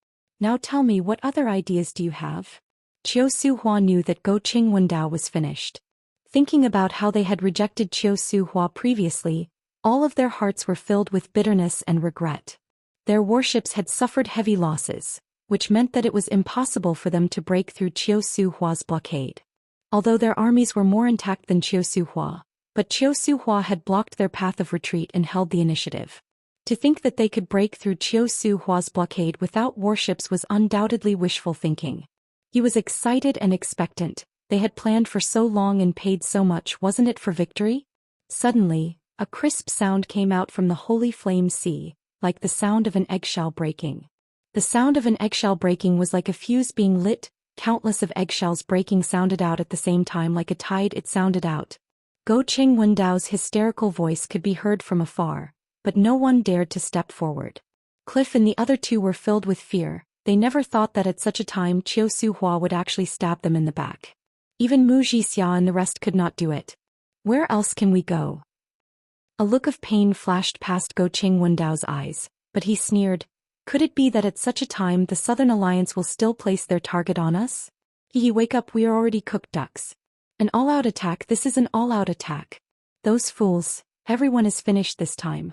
Now tell me, what other ideas do you have? Qiu Suhua knew that Go Qing Wendao was finished. Thinking about how they had rejected Qiu Suhua previously, all of their hearts were filled with bitterness and regret. Their warships had suffered heavy losses, which meant that it was impossible for them to break through Qiu Suhua's blockade. Although their armies were more intact than Qiu Suhua, but Qiu Suhua had blocked their path of retreat and held the initiative. To think that they could break through Qiu Suhua's blockade without warships was undoubtedly wishful thinking. He was excited and expectant. They had planned for so long and paid so much, wasn't it for victory? Suddenly, a crisp sound came out from the holy flame sea, like the sound of an eggshell breaking. The sound of an eggshell breaking was like a fuse being lit. Countless of eggshells breaking sounded out at the same time like a tide. It sounded out. Go Qing Wendao's hysterical voice could be heard from afar, but no one dared to step forward. Cliff and the other two were filled with fear. They never thought that at such a time Qiu Suhua would actually stab them in the back. Even Zhou Xian and the rest could not do it. Where else can we go? A look of pain flashed past Go Qing Wendao's eyes, but he sneered. Could it be that at such a time the Southern Alliance will still place their target on us? Wake up, we are already cooked ducks. An all-out attack, this is an all-out attack. Those fools, everyone is finished this time.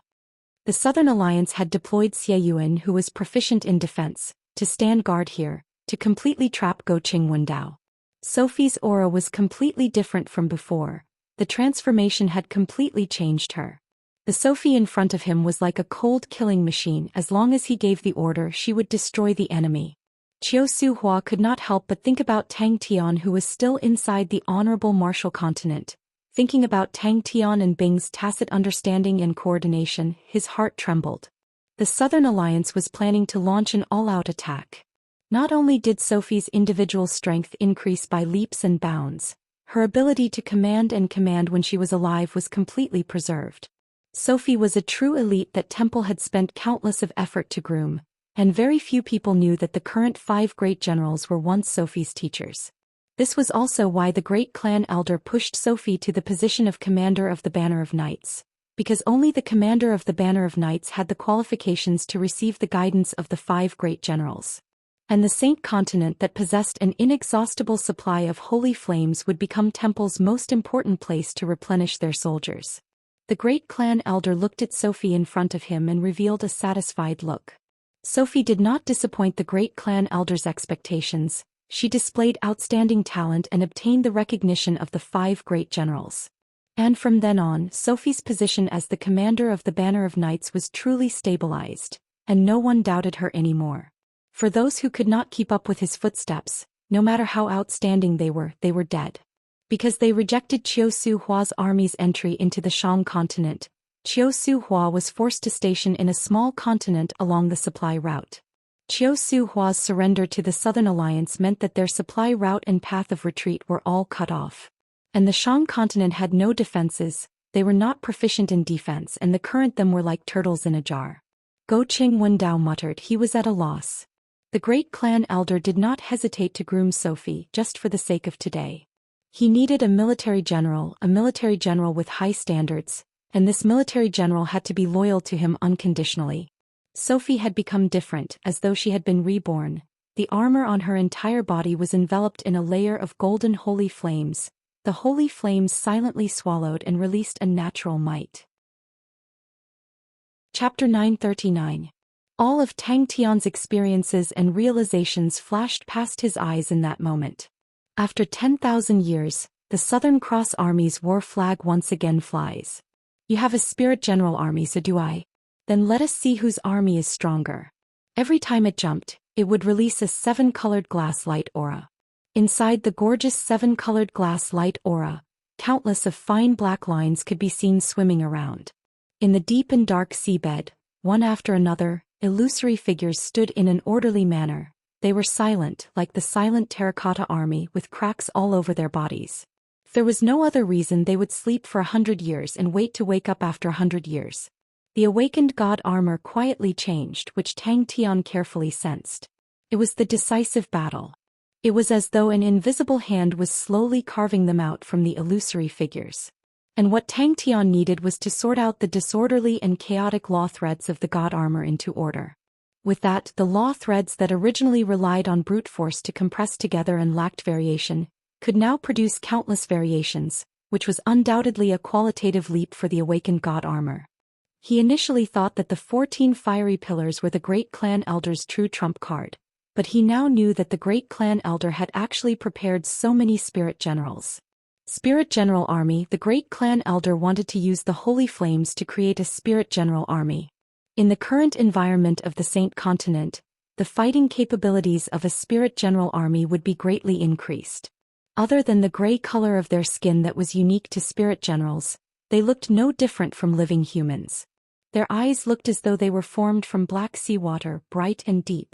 The Southern Alliance had deployed Xie Yuan, who was proficient in defense, to stand guard here, to completely trap Go Qing Wendao. Sophie's aura was completely different from before. The transformation had completely changed her. The Sophie in front of him was like a cold killing machine. As long as he gave the order, she would destroy the enemy. Qiu Suhua could not help but think about Tang Tian, who was still inside the honorable Martial Continent. Thinking about Tang Tian and Bing's tacit understanding and coordination, his heart trembled. The Southern Alliance was planning to launch an all-out attack. Not only did Sophie's individual strength increase by leaps and bounds, her ability to command when she was alive was completely preserved. Sophie was a true elite that Temple had spent countless of effort to groom, and very few people knew that the current 5 great generals were once Sophie's teachers. This was also why the great clan elder pushed Sophie to the position of commander of the Banner of Knights, because only the commander of the Banner of Knights had the qualifications to receive the guidance of the 5 great generals. And the Saint Continent that possessed an inexhaustible supply of holy flames would become Temple's most important place to replenish their soldiers. The great clan elder looked at Sophie in front of him and revealed a satisfied look. Sophie did not disappoint the great clan elder's expectations. She displayed outstanding talent and obtained the recognition of the 5 great generals. And from then on, Sophie's position as the commander of the Banner of Knights was truly stabilized, and no one doubted her anymore. For those who could not keep up with his footsteps, no matter how outstanding they were dead. Because they rejected Qiu Suhua's army's entry into the Shang continent, Qiu Suhua was forced to station in a small continent along the supply route. Qiu Suhua's surrender to the Southern Alliance meant that their supply route and path of retreat were all cut off. And the Shang continent had no defenses. They were not proficient in defense, and the current them were like turtles in a jar. Go Qing Wendao muttered he was at a loss. The great clan elder did not hesitate to groom Sophie just for the sake of today. He needed a military general with high standards, and this military general had to be loyal to him unconditionally. Sophie had become different, as though she had been reborn. The armor on her entire body was enveloped in a layer of golden holy flames. The holy flames silently swallowed and released a natural might. Chapter 939. All of Tang Tian's experiences and realizations flashed past his eyes in that moment. After 10,000 years, the Southern Cross Army's war flag once again flies. You have a spirit general army, so do I. Then let us see whose army is stronger. Every time it jumped, it would release a 7-colored glass light aura. Inside the gorgeous 7-colored glass light aura, countless of fine black lines could be seen swimming around. In the deep and dark seabed, one after another, illusory figures stood in an orderly manner. They were silent, like the silent terracotta army, with cracks all over their bodies. If there was no other reason, they would sleep for 100 years and wait to wake up after 100 years. The awakened god armor quietly changed, which Tang Tian carefully sensed. It was the decisive battle. It was as though an invisible hand was slowly carving them out from the illusory figures. And what Tang Tian needed was to sort out the disorderly and chaotic law threads of the god armor into order. With that, the law threads that originally relied on brute force to compress together and lacked variation, could now produce countless variations, which was undoubtedly a qualitative leap for the awakened god armor. He initially thought that the 14 fiery pillars were the great clan elder's true trump card, but he now knew that the great clan elder had actually prepared so many spirit generals. Spirit General Army. The great clan elder wanted to use the holy flames to create a Spirit General Army. In the current environment of the Saint Continent, the fighting capabilities of a Spirit General Army would be greatly increased. Other than the gray color of their skin that was unique to Spirit Generals, they looked no different from living humans. Their eyes looked as though they were formed from black seawater, bright and deep.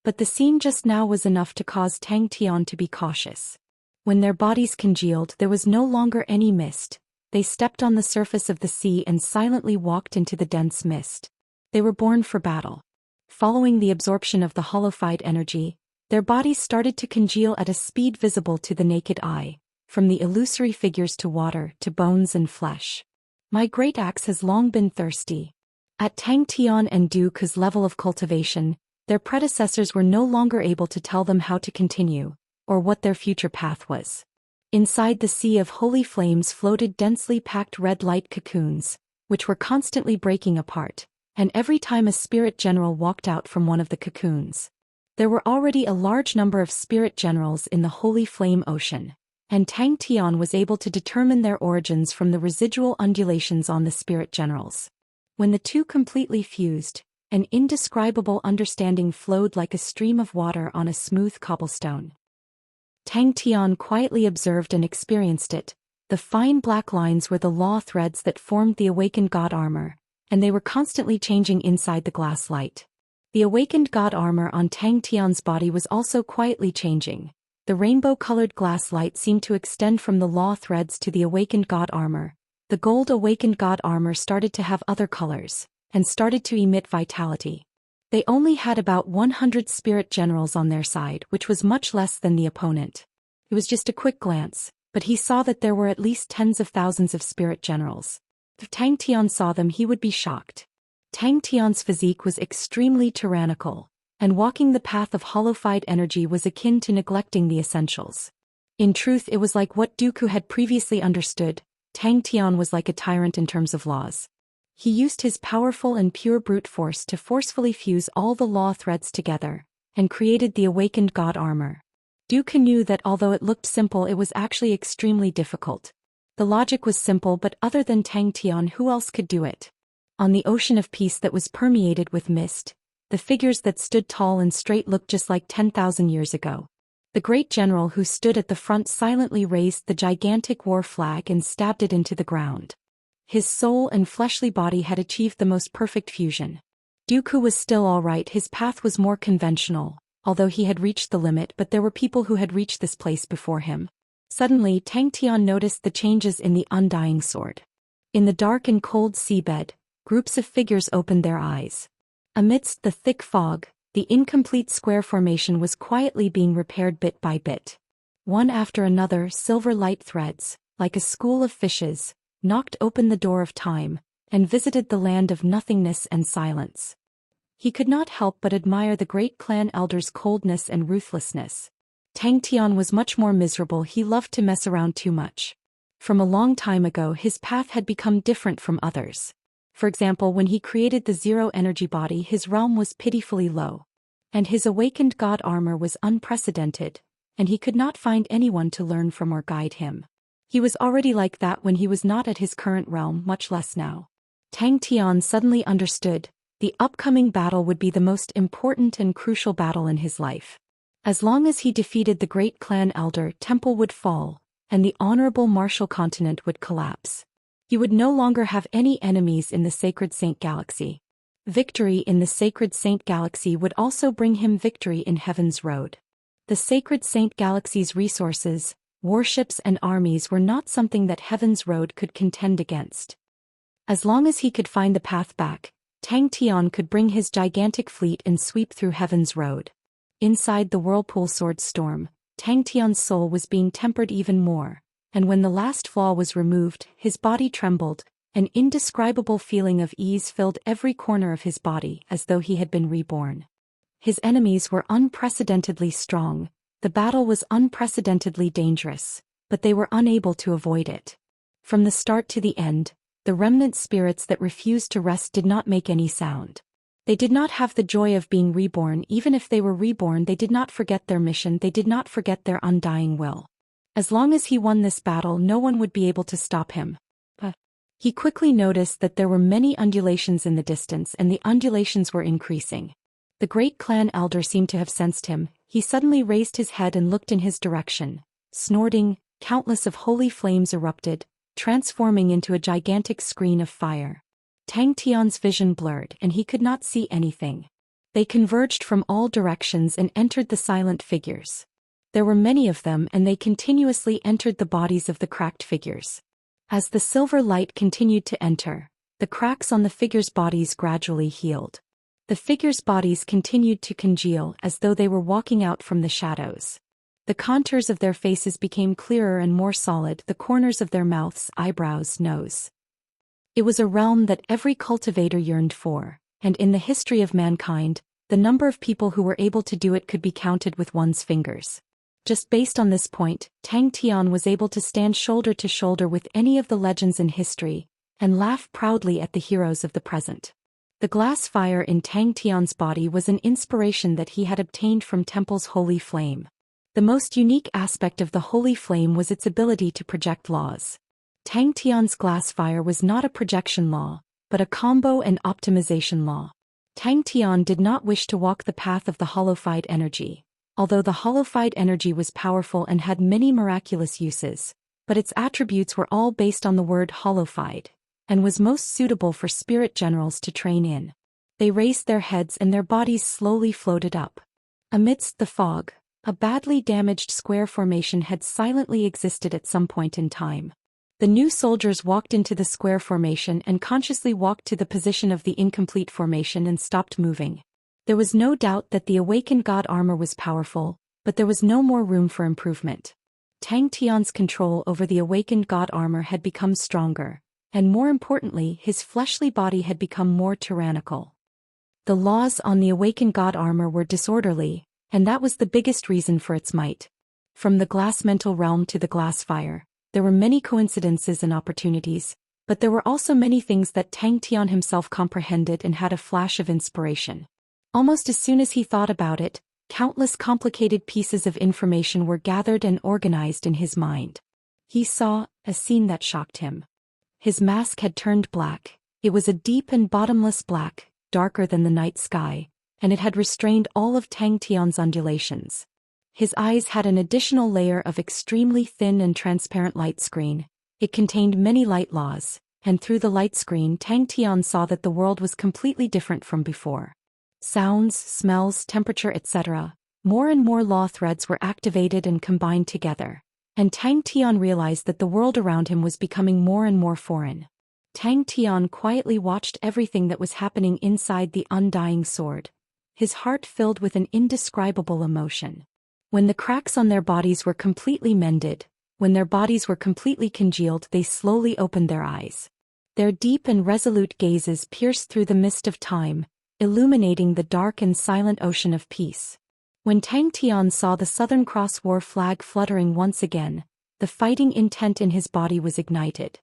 But the scene just now was enough to cause Tang Tian to be cautious. When their bodies congealed, there was no longer any mist. They stepped on the surface of the sea and silently walked into the dense mist. They were born for battle. Following the absorption of the holified energy, their bodies started to congeal at a speed visible to the naked eye, from the illusory figures to water to bones and flesh. My great axe has long been thirsty. At Tang Tian and Du Ke's level of cultivation, their predecessors were no longer able to tell them how to continue, or what their future path was. Inside the sea of holy flames floated densely packed red light cocoons, which were constantly breaking apart, and every time a spirit general walked out from one of the cocoons. There were already a large number of spirit generals in the holy flame ocean, and Tang Tian was able to determine their origins from the residual undulations on the spirit generals. When the two completely fused, an indescribable understanding flowed like a stream of water on a smooth cobblestone. Tang Tian quietly observed and experienced it. The fine black lines were the law threads that formed the awakened god armor, and they were constantly changing inside the glass light. The awakened god armor on Tang Tian's body was also quietly changing. The rainbow-colored glass light seemed to extend from the law threads to the awakened god armor. The gold awakened god armor started to have other colors, and started to emit vitality. They only had about 100 spirit generals on their side, which was much less than the opponent. It was just a quick glance, but he saw that there were at least tens of thousands of spirit generals. If Tang Tian saw them, he would be shocked. Tang Tian's physique was extremely tyrannical, and walking the path of holified energy was akin to neglecting the essentials. In truth, it was like what Dooku had previously understood. Tang Tian was like a tyrant in terms of laws. He used his powerful and pure brute force to forcefully fuse all the law threads together, and created the awakened god armor. Dooku knew that although it looked simple, it was actually extremely difficult. The logic was simple, but other than Tang Tian, who else could do it? On the ocean of peace that was permeated with mist, the figures that stood tall and straight looked just like 10,000 years ago. The great general who stood at the front silently raised the gigantic war flag and stabbed it into the ground. His soul and fleshly body had achieved the most perfect fusion. Dooku was still all right. His path was more conventional, although he had reached the limit, but there were people who had reached this place before him. Suddenly, Tang Tian noticed the changes in the undying sword. In the dark and cold seabed, groups of figures opened their eyes. Amidst the thick fog, the incomplete square formation was quietly being repaired bit by bit. One after another, silver light threads, like a school of fishes, knocked open the door of time, and visited the land of nothingness and silence. He could not help but admire the great clan elder's coldness and ruthlessness. Tang Tian was much more miserable. He loved to mess around too much. From a long time ago, his path had become different from others. For example, when he created the zero-energy body, his realm was pitifully low. And his awakened god armor was unprecedented, and he could not find anyone to learn from or guide him. He was already like that when he was not at his current realm, much less now. Tang Tian suddenly understood, the upcoming battle would be the most important and crucial battle in his life. As long as he defeated the great clan elder, temple would fall, and the honorable martial continent would collapse. He would no longer have any enemies in the Sacred Saint Galaxy. Victory in the Sacred Saint Galaxy would also bring him victory in Heaven's Road. The Sacred Saint Galaxy's resources, warships and armies were not something that Heaven's Road could contend against. As long as he could find the path back, Tang Tian could bring his gigantic fleet and sweep through Heaven's Road. Inside the whirlpool sword storm, Tang Tian's soul was being tempered even more, and when the last flaw was removed, his body trembled. An indescribable feeling of ease filled every corner of his body, as though he had been reborn. His enemies were unprecedentedly strong, the battle was unprecedentedly dangerous, but they were unable to avoid it. From the start to the end, the remnant spirits that refused to rest did not make any sound. They did not have the joy of being reborn. Even if they were reborn, they did not forget their mission, they did not forget their undying will. As long as he won this battle, no one would be able to stop him. He quickly noticed that there were many undulations in the distance, and the undulations were increasing. The great clan elder seemed to have sensed him. He suddenly raised his head and looked in his direction. Snorting, countless of holy flames erupted, transforming into a gigantic screen of fire. Tang Tian's vision blurred, and he could not see anything. They converged from all directions and entered the silent figures. There were many of them, and they continuously entered the bodies of the cracked figures. As the silver light continued to enter, the cracks on the figures' bodies gradually healed. The figures' bodies continued to congeal as though they were walking out from the shadows. The contours of their faces became clearer and more solid, the corners of their mouths, eyebrows, nose. It was a realm that every cultivator yearned for, and in the history of mankind, the number of people who were able to do it could be counted with one's fingers. Just based on this point, Tang Tian was able to stand shoulder to shoulder with any of the legends in history, and laugh proudly at the heroes of the present. The glass fire in Tang Tian's body was an inspiration that he had obtained from Temple's holy flame. The most unique aspect of the holy flame was its ability to project laws. Tang Tian's glass fire was not a projection law, but a combo and optimization law. Tang Tian did not wish to walk the path of the hollowified energy. Although the hollowified energy was powerful and had many miraculous uses, but its attributes were all based on the word hollowified, and was most suitable for spirit generals to train in. They raised their heads and their bodies slowly floated up. Amidst the fog, a badly damaged square formation had silently existed at some point in time. The new soldiers walked into the square formation and consciously walked to the position of the incomplete formation and stopped moving. There was no doubt that the awakened god armor was powerful, but there was no more room for improvement. Tang Tian's control over the awakened god armor had become stronger, and more importantly, his fleshly body had become more tyrannical. The laws on the awakened god armor were disorderly, and that was the biggest reason for its might. From the glass mental realm to the glass fire, there were many coincidences and opportunities, but there were also many things that Tang Tian himself comprehended and had a flash of inspiration. Almost as soon as he thought about it, countless complicated pieces of information were gathered and organized in his mind. He saw a scene that shocked him. His mask had turned black. It was a deep and bottomless black, darker than the night sky, and it had restrained all of Tang Tian's undulations. His eyes had an additional layer of extremely thin and transparent light screen. It contained many light laws, and through the light screen Tang Tian saw that the world was completely different from before. Sounds, smells, temperature, etc. More and more law threads were activated and combined together, and Tang Tian realized that the world around him was becoming more and more foreign. Tang Tian quietly watched everything that was happening inside the undying sword, his heart filled with an indescribable emotion. When the cracks on their bodies were completely mended, when their bodies were completely congealed, they slowly opened their eyes. Their deep and resolute gazes pierced through the mist of time, illuminating the dark and silent ocean of peace. When Tang Tian saw the Southern Cross war flag fluttering once again, the fighting intent in his body was ignited.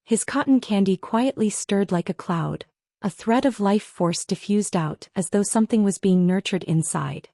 His cotton candy quietly stirred like a cloud, a thread of life force diffused out as though something was being nurtured inside.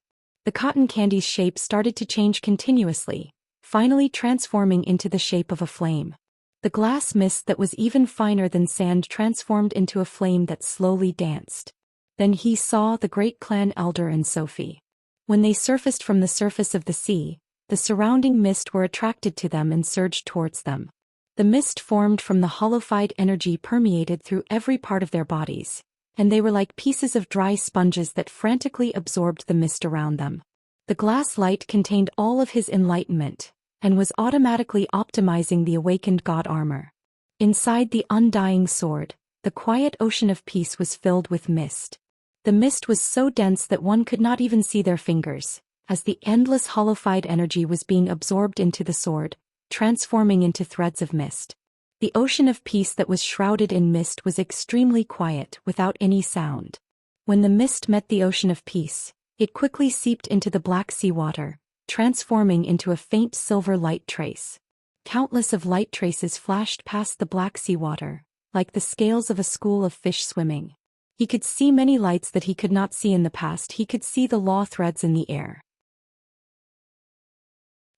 The cotton candy's shape started to change continuously, finally transforming into the shape of a flame. The glass mist that was even finer than sand transformed into a flame that slowly danced. Then he saw the great clan elder and Sophie. When they surfaced from the surface of the sea, the surrounding mist were attracted to them and surged towards them. The mist formed from the hollowified energy permeated through every part of their bodies, and they were like pieces of dry sponges that frantically absorbed the mist around them. The glass light contained all of his enlightenment, and was automatically optimizing the awakened god armor. Inside the undying sword, the quiet ocean of peace was filled with mist. The mist was so dense that one could not even see their fingers, as the endless hollowified energy was being absorbed into the sword, transforming into threads of mist. The ocean of peace that was shrouded in mist was extremely quiet, without any sound. When the mist met the ocean of peace, it quickly seeped into the black sea water, transforming into a faint silver light trace. Countless of light traces flashed past the black sea water, like the scales of a school of fish swimming. He could see many lights that he could not see in the past. He could see the law threads in the air.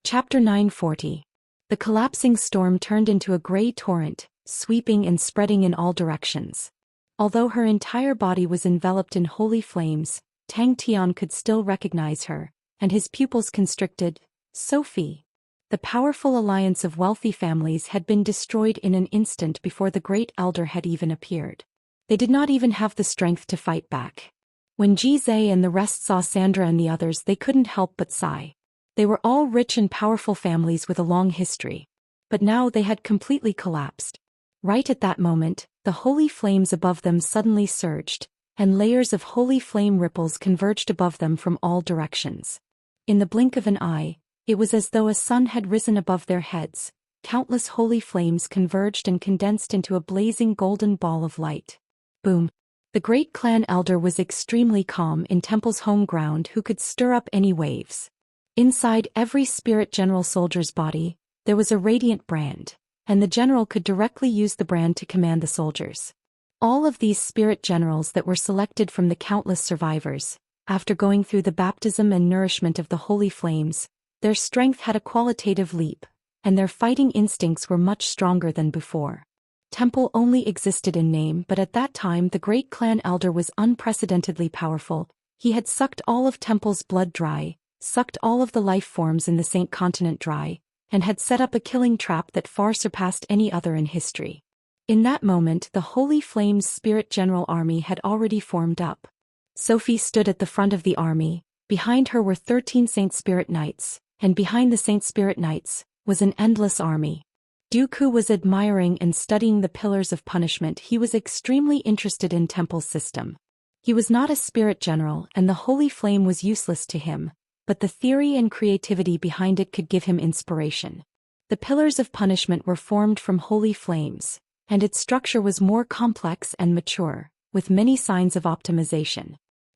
Chapter 940. The collapsing storm turned into a gray torrent, sweeping and spreading in all directions. Although her entire body was enveloped in holy flames, Tang Tian could still recognize her, and his pupils constricted. Sophie. The powerful alliance of wealthy families had been destroyed in an instant before the great elder had even appeared. They did not even have the strength to fight back. When Jizai and the rest saw Sandra and the others, they couldn't help but sigh. They were all rich and powerful families with a long history. But now they had completely collapsed. Right at that moment, the holy flames above them suddenly surged, and layers of holy flame ripples converged above them from all directions. In the blink of an eye, it was as though a sun had risen above their heads. Countless holy flames converged and condensed into a blazing golden ball of light. Boom. The great clan elder was extremely calm in Temple's home ground, who could stir up any waves. Inside every spirit general soldier's body, there was a radiant brand, and the general could directly use the brand to command the soldiers. All of these spirit generals that were selected from the countless survivors, after going through the baptism and nourishment of the holy flames, their strength had a qualitative leap, and their fighting instincts were much stronger than before. Temple only existed in name, but at that time the great clan elder was unprecedentedly powerful. He had sucked all of Temple's blood dry, sucked all of the life forms in the Saint Continent dry, and had set up a killing trap that far surpassed any other in history. In that moment, the Holy Flames Spirit General Army had already formed up. Sophie stood at the front of the army. Behind her were 13 Saint Spirit Knights, and behind the Saint Spirit Knights was an endless army. Dooku was admiring and studying the pillars of punishment. He was extremely interested in Temple's system. He was not a spirit general, and the Holy Flame was useless to him, but the theory and creativity behind it could give him inspiration. The pillars of punishment were formed from holy flames, and its structure was more complex and mature, with many signs of optimization.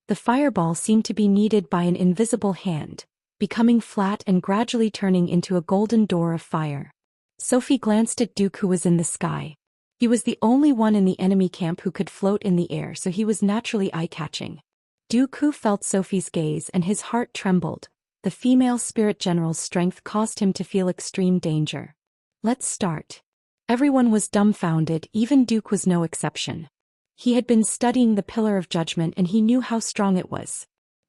The fireball seemed to be kneaded by an invisible hand, becoming flat and gradually turning into a golden door of fire. Sophie glanced at Dooku, who was in the sky. He was the only one in the enemy camp who could float in the air, so he was naturally eye-catching. Dooku felt Sophie's gaze and his heart trembled. The female spirit general's strength caused him to feel extreme danger. Let's start. Everyone was dumbfounded, even Duke was no exception. He had been studying the Pillar of Judgment and he knew how strong it was.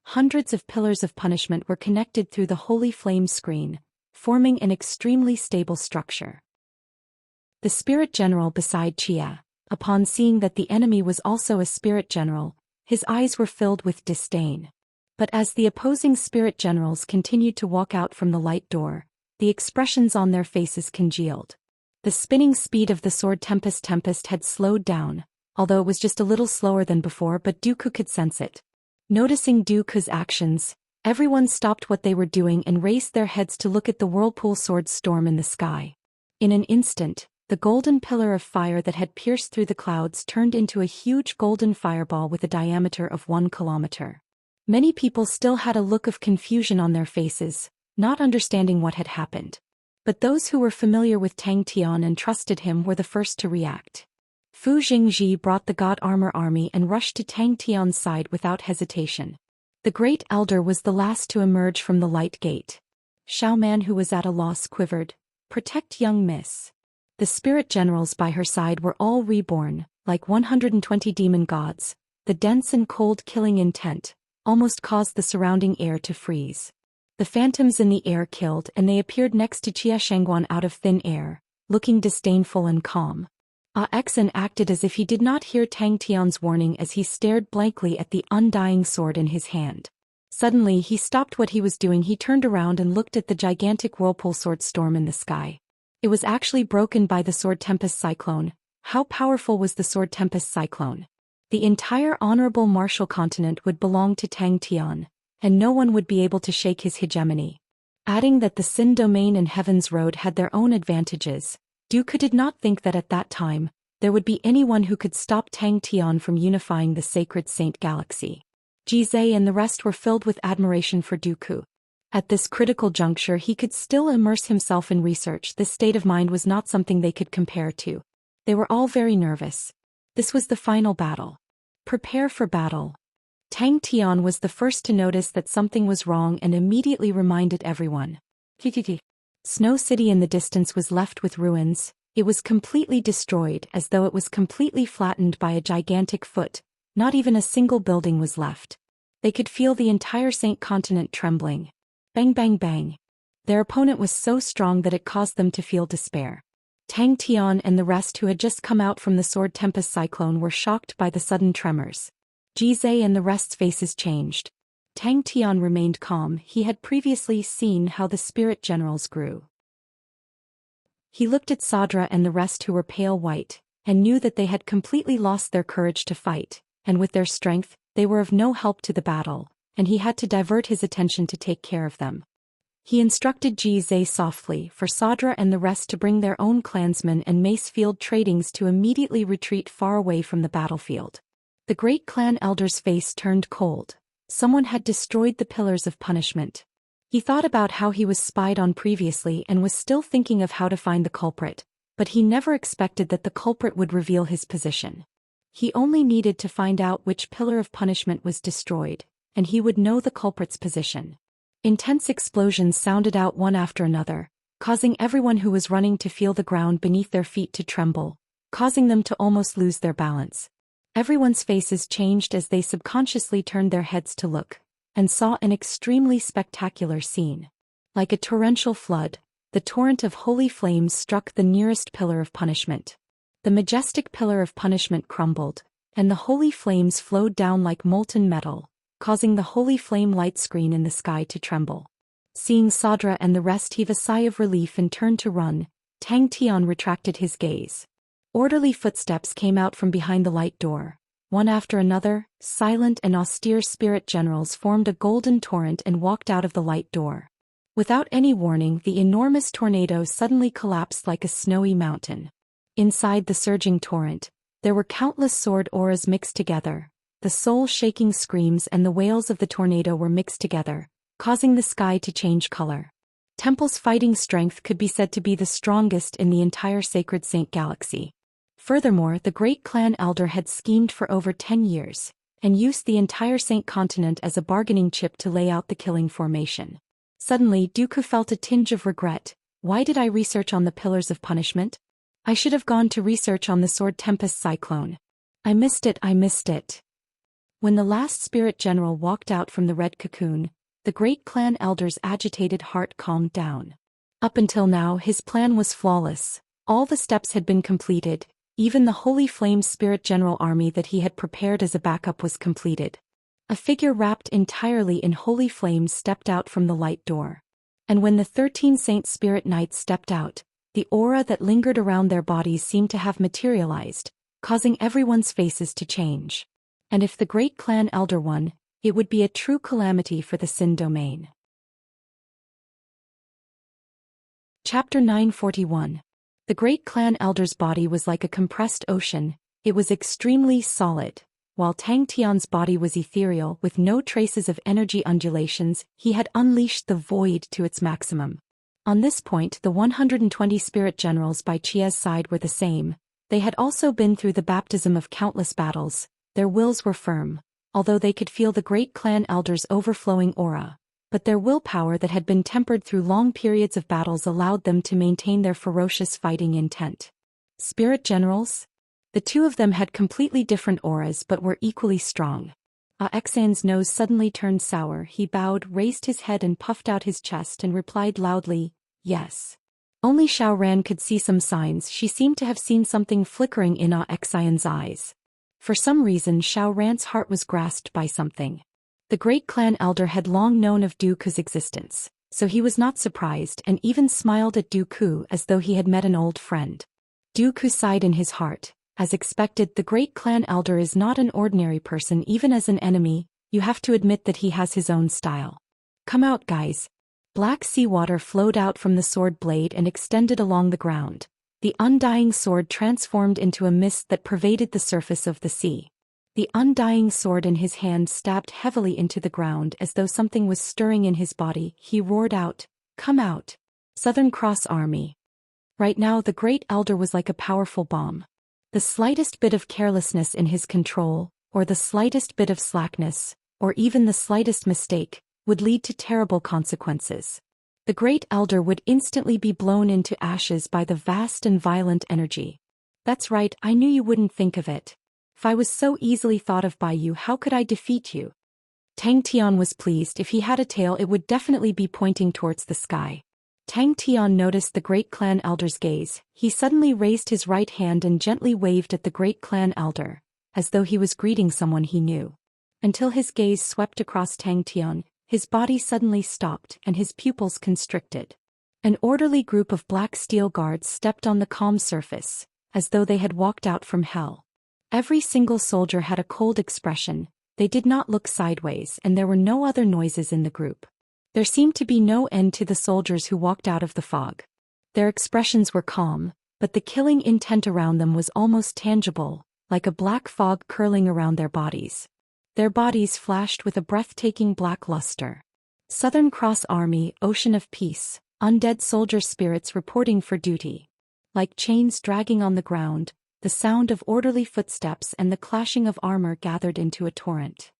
Hundreds of pillars of punishment were connected through the holy flame screen, forming an extremely stable structure. The spirit general beside Chia, upon seeing that the enemy was also a spirit general, his eyes were filled with disdain. But as the opposing spirit generals continued to walk out from the light door, the expressions on their faces congealed. The spinning speed of the sword tempest had slowed down, although it was just a little slower than before, but Dooku could sense it. Noticing Dooku's actions, everyone stopped what they were doing and raised their heads to look at the whirlpool sword storm in the sky. In an instant, the golden pillar of fire that had pierced through the clouds turned into a huge golden fireball with a diameter of 1 kilometer. Many people still had a look of confusion on their faces, not understanding what had happened. But those who were familiar with Tang Tian and trusted him were the first to react. Fu Jingji brought the God Armor army and rushed to Tang Tian's side without hesitation. The Great Elder was the last to emerge from the light gate. Xiaoman, who was at a loss, quivered. "Protect young miss." The spirit generals by her side were all reborn, like 120 demon gods. The dense and cold killing intent almost caused the surrounding air to freeze. The phantoms in the air killed, and they appeared next to Jia Shengguan out of thin air, looking disdainful and calm. Exan acted as if he did not hear Tang Tian's warning as he stared blankly at the undying sword in his hand. Suddenly he stopped what he was doing. He turned around and looked at the gigantic whirlpool sword storm in the sky. It was actually broken by the sword tempest cyclone. How powerful was the sword tempest cyclone? The entire honorable martial continent would belong to Tang Tian, and no one would be able to shake his hegemony. Adding that the Sin Domain and Heaven's Road had their own advantages, Dooku did not think that at that time, there would be anyone who could stop Tang Tian from unifying the sacred Saint Galaxy. Jizai and the rest were filled with admiration for Dooku. At this critical juncture he could still immerse himself in research. This state of mind was not something they could compare to. They were all very nervous. This was the final battle. Prepare for battle. Tang Tian was the first to notice that something was wrong and immediately reminded everyone. Snow City in the distance was left with ruins. It was completely destroyed, as though it was completely flattened by a gigantic foot. Not even a single building was left. They could feel the entire Saint Continent trembling. Bang bang bang. Their opponent was so strong that it caused them to feel despair. Tang Tian and the rest who had just come out from the sword tempest cyclone were shocked by the sudden tremors. Jizai and the rest's faces changed. Tang Tian remained calm. He had previously seen how the spirit generals grew. He looked at Sadra and the rest who were pale white, and knew that they had completely lost their courage to fight, and with their strength, they were of no help to the battle, and he had to divert his attention to take care of them. He instructed Jizai softly for Sadra and the rest to bring their own clansmen and Macefield tradings to immediately retreat far away from the battlefield. The great clan elder's face turned cold. Someone had destroyed the pillars of punishment. He thought about how he was spied on previously and was still thinking of how to find the culprit, but he never expected that the culprit would reveal his position. He only needed to find out which pillar of punishment was destroyed, and he would know the culprit's position. Intense explosions sounded out one after another, causing everyone who was running to feel the ground beneath their feet to tremble, causing them to almost lose their balance. Everyone's faces changed as they subconsciously turned their heads to look, and saw an extremely spectacular scene. Like a torrential flood, the torrent of holy flames struck the nearest pillar of punishment. The majestic pillar of punishment crumbled, and the holy flames flowed down like molten metal, causing the holy flame light screen in the sky to tremble. Seeing Sadra and the rest heave a sigh of relief and turn to run, Tang Tian retracted his gaze. Orderly footsteps came out from behind the light door. One after another, silent and austere spirit generals formed a golden torrent and walked out of the light door. Without any warning, the enormous tornado suddenly collapsed like a snowy mountain. Inside the surging torrent, there were countless sword auras mixed together. The soul-shaking screams and the wails of the tornado were mixed together, causing the sky to change color. Temple's fighting strength could be said to be the strongest in the entire Sacred Saint Galaxy. Furthermore, the great clan elder had schemed for over 10 years, and used the entire Saint Continent as a bargaining chip to lay out the killing formation. Suddenly, Dooku felt a tinge of regret. Why did I research on the pillars of punishment? I should have gone to research on the sword tempest cyclone. I missed it. When the last spirit general walked out from the red cocoon, the great clan elder's agitated heart calmed down. Up until now, his plan was flawless. All the steps had been completed. Even the Holy Flame Spirit General army that he had prepared as a backup was completed. A figure wrapped entirely in holy flames stepped out from the light door. And when the 13 Saint Spirit Knights stepped out, The aura that lingered around their bodies seemed to have materialized, causing everyone's faces to change. And if the great clan elder won, it would be a true calamity for the Sin domain. Chapter 941. The great clan elder's body was like a compressed ocean. It was extremely solid. While Tang Tian's body was ethereal with no traces of energy undulations, he had unleashed the void to its maximum. On this point, the 120 spirit generals by Chia's side were the same. They had also been through the baptism of countless battles. Their wills were firm, although they could feel the great clan elder's overflowing aura. But their willpower that had been tempered through long periods of battles allowed them to maintain their ferocious fighting intent. Spirit generals? The two of them had completely different auras but were equally strong. Xian's nose suddenly turned sour. He bowed, raised his head and puffed out his chest and replied loudly, "Yes." Only Xiao Ran could see some signs. She seemed to have seen something flickering in Xian's eyes. For some reason Xiao Ran's heart was grasped by something. The great clan elder had long known of Dooku's existence, so he was not surprised and even smiled at Dooku as though he had met an old friend. Dooku sighed in his heart. As expected, the great clan elder is not an ordinary person. Even as an enemy, you have to admit that he has his own style. "Come out, guys." Black seawater flowed out from the sword blade and extended along the ground. The undying sword transformed into a mist that pervaded the surface of the sea. The undying sword in his hand stabbed heavily into the ground as though something was stirring in his body. He roared out, "Come out! Southern Cross Army." Right now the great elder was like a powerful bomb. The slightest bit of carelessness in his control, or the slightest bit of slackness, or even the slightest mistake, would lead to terrible consequences. The great elder would instantly be blown into ashes by the vast and violent energy. "That's right, I knew you wouldn't think of it. If I was so easily thought of by you, how could I defeat you?" Tang Tian was pleased. If he had a tail, it would definitely be pointing towards the sky. Tang Tian noticed the great clan elder's gaze. He suddenly raised his right hand and gently waved at the great clan elder, as though he was greeting someone he knew. Until his gaze swept across Tang Tian, his body suddenly stopped and his pupils constricted. An orderly group of black steel guards stepped on the calm surface, as though they had walked out from hell. Every single soldier had a cold expression. They did not look sideways, and there were no other noises in the group. There seemed to be no end to the soldiers who walked out of the fog. Their expressions were calm, but the killing intent around them was almost tangible, like a black fog curling around their bodies. Their bodies flashed with a breathtaking black luster. Southern Cross Army, Ocean of Peace, undead soldier spirits reporting for duty. Like chains dragging on the ground, the sound of orderly footsteps and the clashing of armor gathered into a torrent.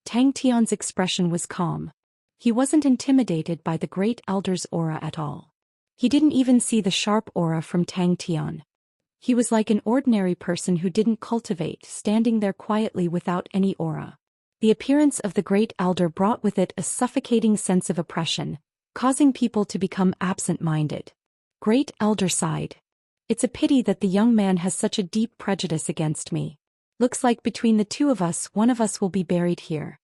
Tang Tian's expression was calm. He wasn't intimidated by the great elder's aura at all. He didn't even see the sharp aura from Tang Tian. He was like an ordinary person who didn't cultivate, standing there quietly without any aura. The appearance of the great elder brought with it a suffocating sense of oppression, causing people to become absent-minded. Great elder sighed. "It's a pity that the young man has such a deep prejudice against me. Looks like between the two of us, one of us will be buried here."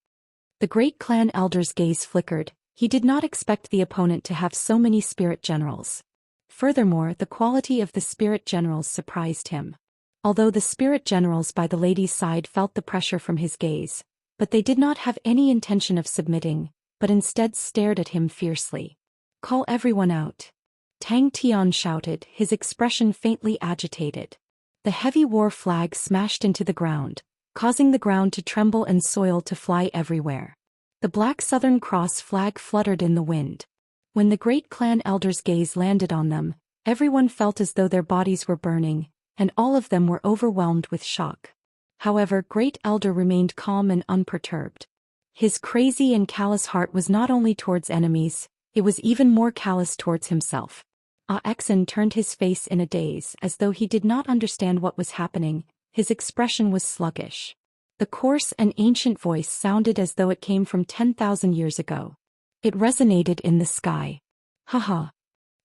The great clan elder's gaze flickered. He did not expect the opponent to have so many spirit generals. Furthermore, the quality of the spirit generals surprised him. Although the spirit generals by the lady's side felt the pressure from his gaze, but they did not have any intention of submitting, but instead stared at him fiercely. "Call everyone out." Tang Tian shouted, his expression faintly agitated. The heavy war flag smashed into the ground, causing the ground to tremble and soil to fly everywhere. The black Southern Cross flag fluttered in the wind. When the great clan elder's gaze landed on them, everyone felt as though their bodies were burning, and all of them were overwhelmed with shock. However, great elder remained calm and unperturbed. His crazy and callous heart was not only towards enemies, it was even more callous towards himself. Xian turned his face in a daze as though he did not understand what was happening. His expression was sluggish. The coarse and ancient voice sounded as though it came from 10,000 years ago. It resonated in the sky. "Haha."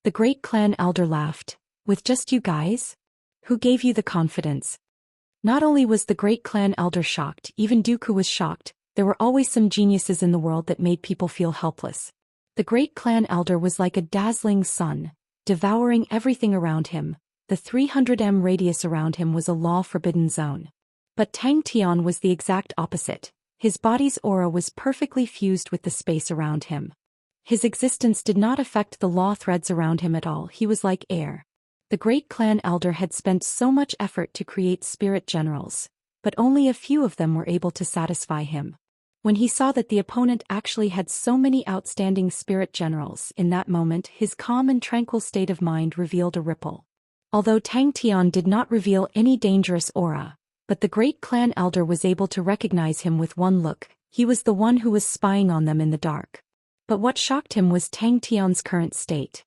The great clan elder laughed. "With just you guys? Who gave you the confidence?" Not only was the great clan elder shocked, even Dooku was shocked. There were always some geniuses in the world that made people feel helpless. The great clan elder was like a dazzling sun. devouring everything around him. The 300 m radius around him was a law-forbidden zone. But Tang Tian was the exact opposite. His body's aura was perfectly fused with the space around him. His existence did not affect the law threads around him at all. He was like air. The great clan elder had spent so much effort to create spirit generals, but only a few of them were able to satisfy him. When he saw that the opponent actually had so many outstanding spirit generals, in that moment his calm and tranquil state of mind revealed a ripple. Although Tang Tian did not reveal any dangerous aura, but the great clan elder was able to recognize him with one look. He was the one who was spying on them in the dark. But what shocked him was Tang Tian's current state.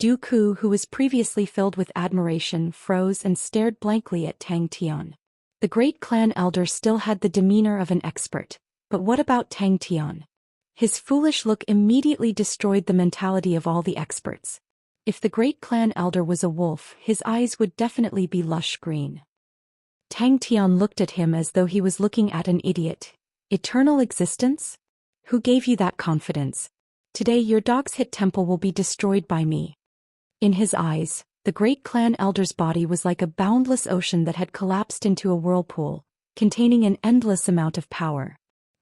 Dooku, who was previously filled with admiration, froze and stared blankly at Tang Tian. The great clan elder still had the demeanor of an expert, but what about Tang Tian? His foolish look immediately destroyed the mentality of all the experts. If the great clan elder was a wolf, his eyes would definitely be lush green. Tang Tian looked at him as though he was looking at an idiot. Eternal existence? Who gave you that confidence? Today your dog's hit temple will be destroyed by me. In his eyes, the great clan elder's body was like a boundless ocean that had collapsed into a whirlpool, containing an endless amount of power.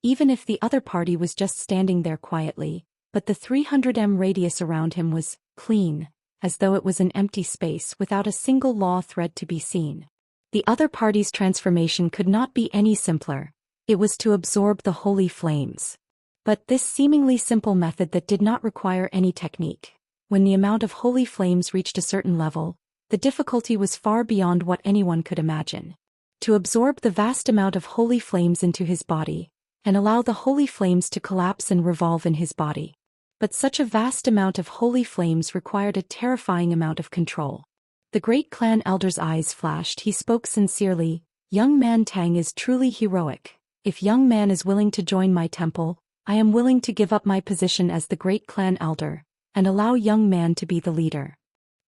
Even if the other party was just standing there quietly, but the 300 m radius around him was clean, as though it was an empty space without a single law thread to be seen. The other party's transformation could not be any simpler. It was to absorb the holy flames. But this seemingly simple method that did not require any technique. When the amount of holy flames reached a certain level, the difficulty was far beyond what anyone could imagine. To absorb the vast amount of holy flames into his body, and allow the holy flames to collapse and revolve in his body. But such a vast amount of holy flames required a terrifying amount of control. The great clan elder's eyes flashed. He spoke sincerely. Young man, Tang is truly heroic. If young man is willing to join my temple, I am willing to give up my position as the great clan elder, and allow young man to be the leader.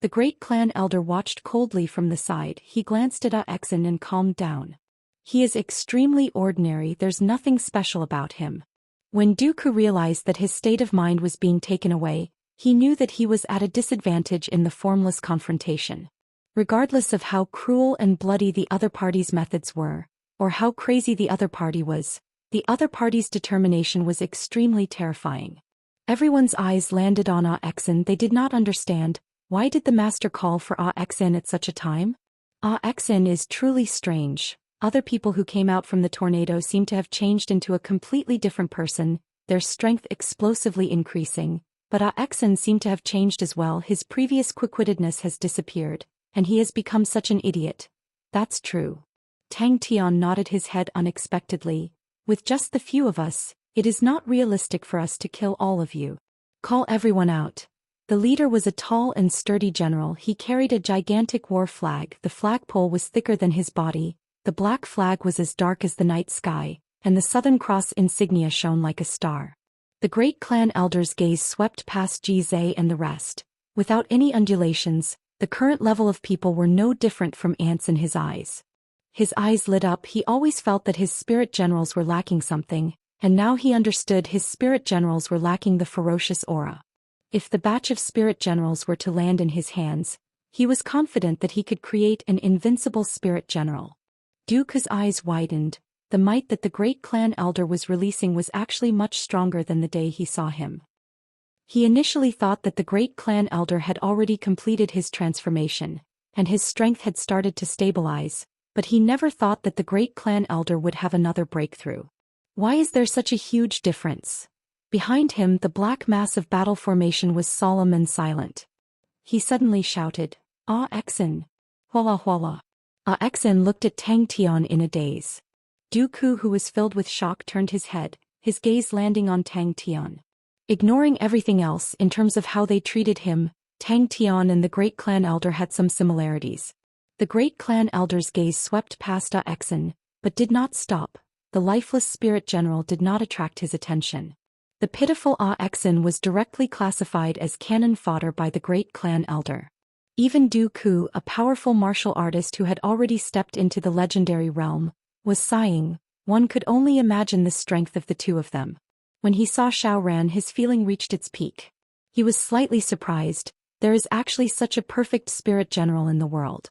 The great clan elder watched coldly from the side. He glanced at Exen and calmed down. He is extremely ordinary, there's nothing special about him. When Dooku realized that his state of mind was being taken away, he knew that he was at a disadvantage in the formless confrontation. Regardless of how cruel and bloody the other party's methods were, or how crazy the other party was, the other party's determination was extremely terrifying. Everyone's eyes landed on Exen. They did not understand. Why did the master call for Exen at such a time? Exen is truly strange. Other people who came out from the tornado seemed to have changed into a completely different person, their strength explosively increasing, but Exen seemed to have changed as well. His previous quick-wittedness has disappeared, and he has become such an idiot. That's true. Tang Tian nodded his head unexpectedly. With just the few of us, it is not realistic for us to kill all of you. Call everyone out. The leader was a tall and sturdy general. He carried a gigantic war flag. The flagpole was thicker than his body. The black flag was as dark as the night sky, and the Southern Cross insignia shone like a star. The great clan elder's gaze swept past Ji and the rest. Without any undulations, the current level of people were no different from ants in his eyes. His eyes lit up. He always felt that his spirit generals were lacking something, and now he understood his spirit generals were lacking the ferocious aura. If the batch of spirit generals were to land in his hands, he was confident that he could create an invincible spirit general. Dooku's eyes widened. The might that the great clan elder was releasing was actually much stronger than the day he saw him. He initially thought that the great clan elder had already completed his transformation, and his strength had started to stabilize, but he never thought that the great clan elder would have another breakthrough. Why is there such a huge difference? Behind him, the black mass of battle formation was solemn and silent. He suddenly shouted, Exen! Huala huala! Exen looked at Tang Tian in a daze. Dooku, who was filled with shock, turned his head, his gaze landing on Tang Tian. Ignoring everything else in terms of how they treated him, Tang Tian and the great clan elder had some similarities. The great clan elder's gaze swept past Exen, but did not stop. The lifeless spirit general did not attract his attention. The pitiful Exen was directly classified as cannon fodder by the great clan elder. Even Dooku, a powerful martial artist who had already stepped into the legendary realm, was sighing. One could only imagine the strength of the two of them. When he saw Xiao Ran, his feeling reached its peak. He was slightly surprised. There is actually such a perfect spirit general in the world.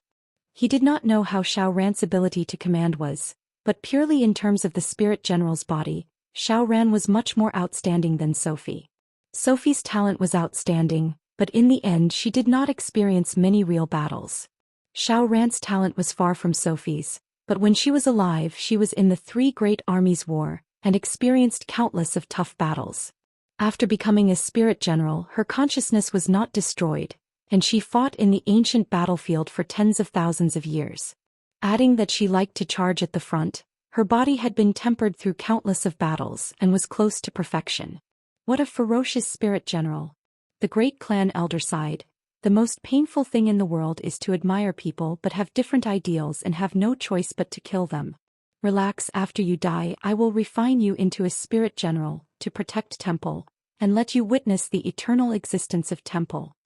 He did not know how Xiao Ran's ability to command was, but purely in terms of the spirit general's body, Xiao Ran was much more outstanding than Sophie. Sophie's talent was outstanding, but in the end she did not experience many real battles. Xiao Ran's talent was far from Sophie's, but when she was alive she was in the Three Great Armies War, and experienced countless of tough battles. After becoming a spirit general, her consciousness was not destroyed, and she fought in the ancient battlefield for tens of thousands of years. Adding that she liked to charge at the front, her body had been tempered through countless of battles and was close to perfection. What a ferocious spirit general! The great clan elder sighed. The most painful thing in the world is to admire people but have different ideals and have no choice but to kill them. Relax, after you die I will refine you into a spirit general, to protect Temple, and let you witness the eternal existence of Temple.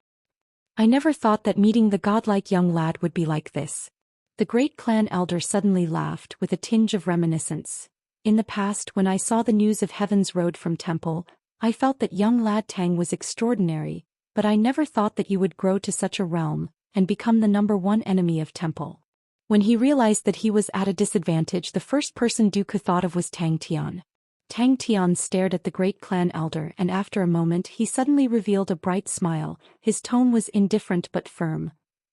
I never thought that meeting the godlike young lad would be like this. The great clan elder suddenly laughed with a tinge of reminiscence. In the past, when I saw the news of Heaven's Road from Temple, I felt that young lad Tang was extraordinary, but I never thought that you would grow to such a realm, and become the #1 enemy of Temple. When he realized that he was at a disadvantage, the first person Dooku thought of was Tang Tian. Tang Tian stared at the great clan elder, and after a moment he suddenly revealed a bright smile. His tone was indifferent but firm.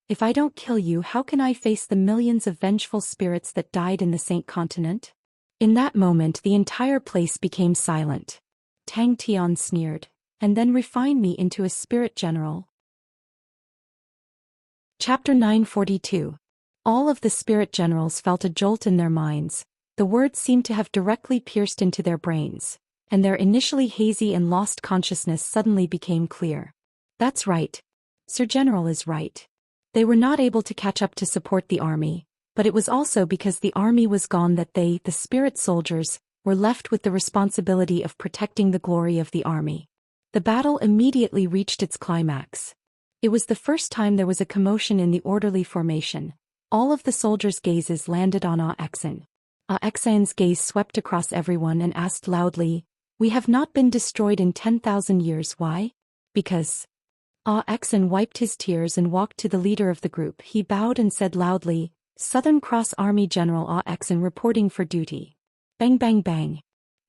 If I don't kill you, how can I face the millions of vengeful spirits that died in the Saint Continent? In that moment the entire place became silent. Tang Tian sneered, and then refine me into a spirit general. Chapter 942. All of the spirit generals felt a jolt in their minds. The words seemed to have directly pierced into their brains, and their initially hazy and lost consciousness suddenly became clear. That's right. Sir General is right. They were not able to catch up to support the army, but it was also because the army was gone that they, the spirit soldiers, were left with the responsibility of protecting the glory of the army. The battle immediately reached its climax. It was the first time there was a commotion in the orderly formation. All of the soldiers' gazes landed on Xian. Xian's gaze swept across everyone and asked loudly, "We have not been destroyed in 10,000 years, why?" Because. Xian wiped his tears and walked to the leader of the group. He bowed and said loudly, "Southern Cross Army General Xian reporting for duty." Bang bang bang.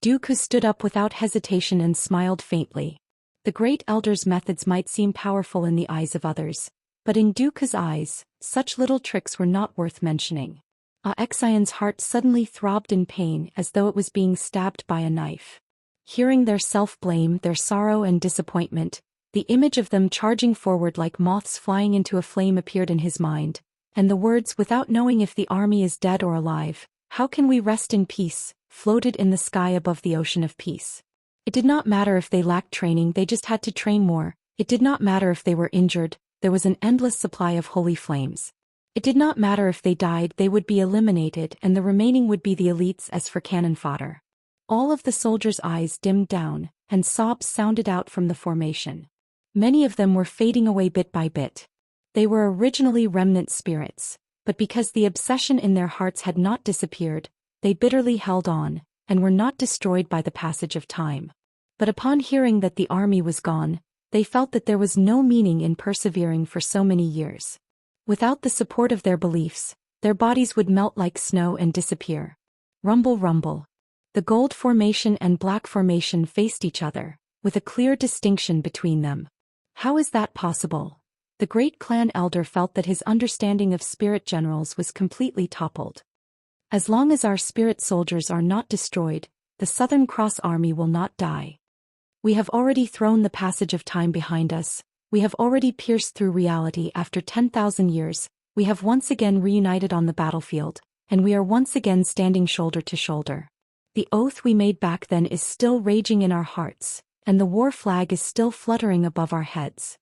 Dooku stood up without hesitation and smiled faintly. The great elder's methods might seem powerful in the eyes of others, but in Dooku's eyes, such little tricks were not worth mentioning. Xian's heart suddenly throbbed in pain as though it was being stabbed by a knife. Hearing their self-blame, their sorrow and disappointment, the image of them charging forward like moths flying into a flame appeared in his mind, and the words, "Without knowing if the army is dead or alive, how can we rest in peace?" floated in the sky above the ocean of peace. It did not matter if they lacked training, they just had to train more. It did not matter if they were injured, there was an endless supply of holy flames. It did not matter if they died, they would be eliminated and the remaining would be the elites as for cannon fodder. All of the soldiers' eyes dimmed down, and sobs sounded out from the formation. Many of them were fading away bit by bit. They were originally remnant spirits, but because the obsession in their hearts had not disappeared, they bitterly held on, and were not destroyed by the passage of time. But upon hearing that the army was gone, they felt that there was no meaning in persevering for so many years. Without the support of their beliefs, their bodies would melt like snow and disappear. Rumble rumble. The gold formation and black formation faced each other, with a clear distinction between them. How is that possible? The great clan elder felt that his understanding of spirit generals was completely toppled. As long as our spirit soldiers are not destroyed, the Southern Cross Army will not die. We have already thrown the passage of time behind us. We have already pierced through reality after 10,000 years, we have once again reunited on the battlefield, and we are once again standing shoulder to shoulder. The oath we made back then is still raging in our hearts, and the war flag is still fluttering above our heads.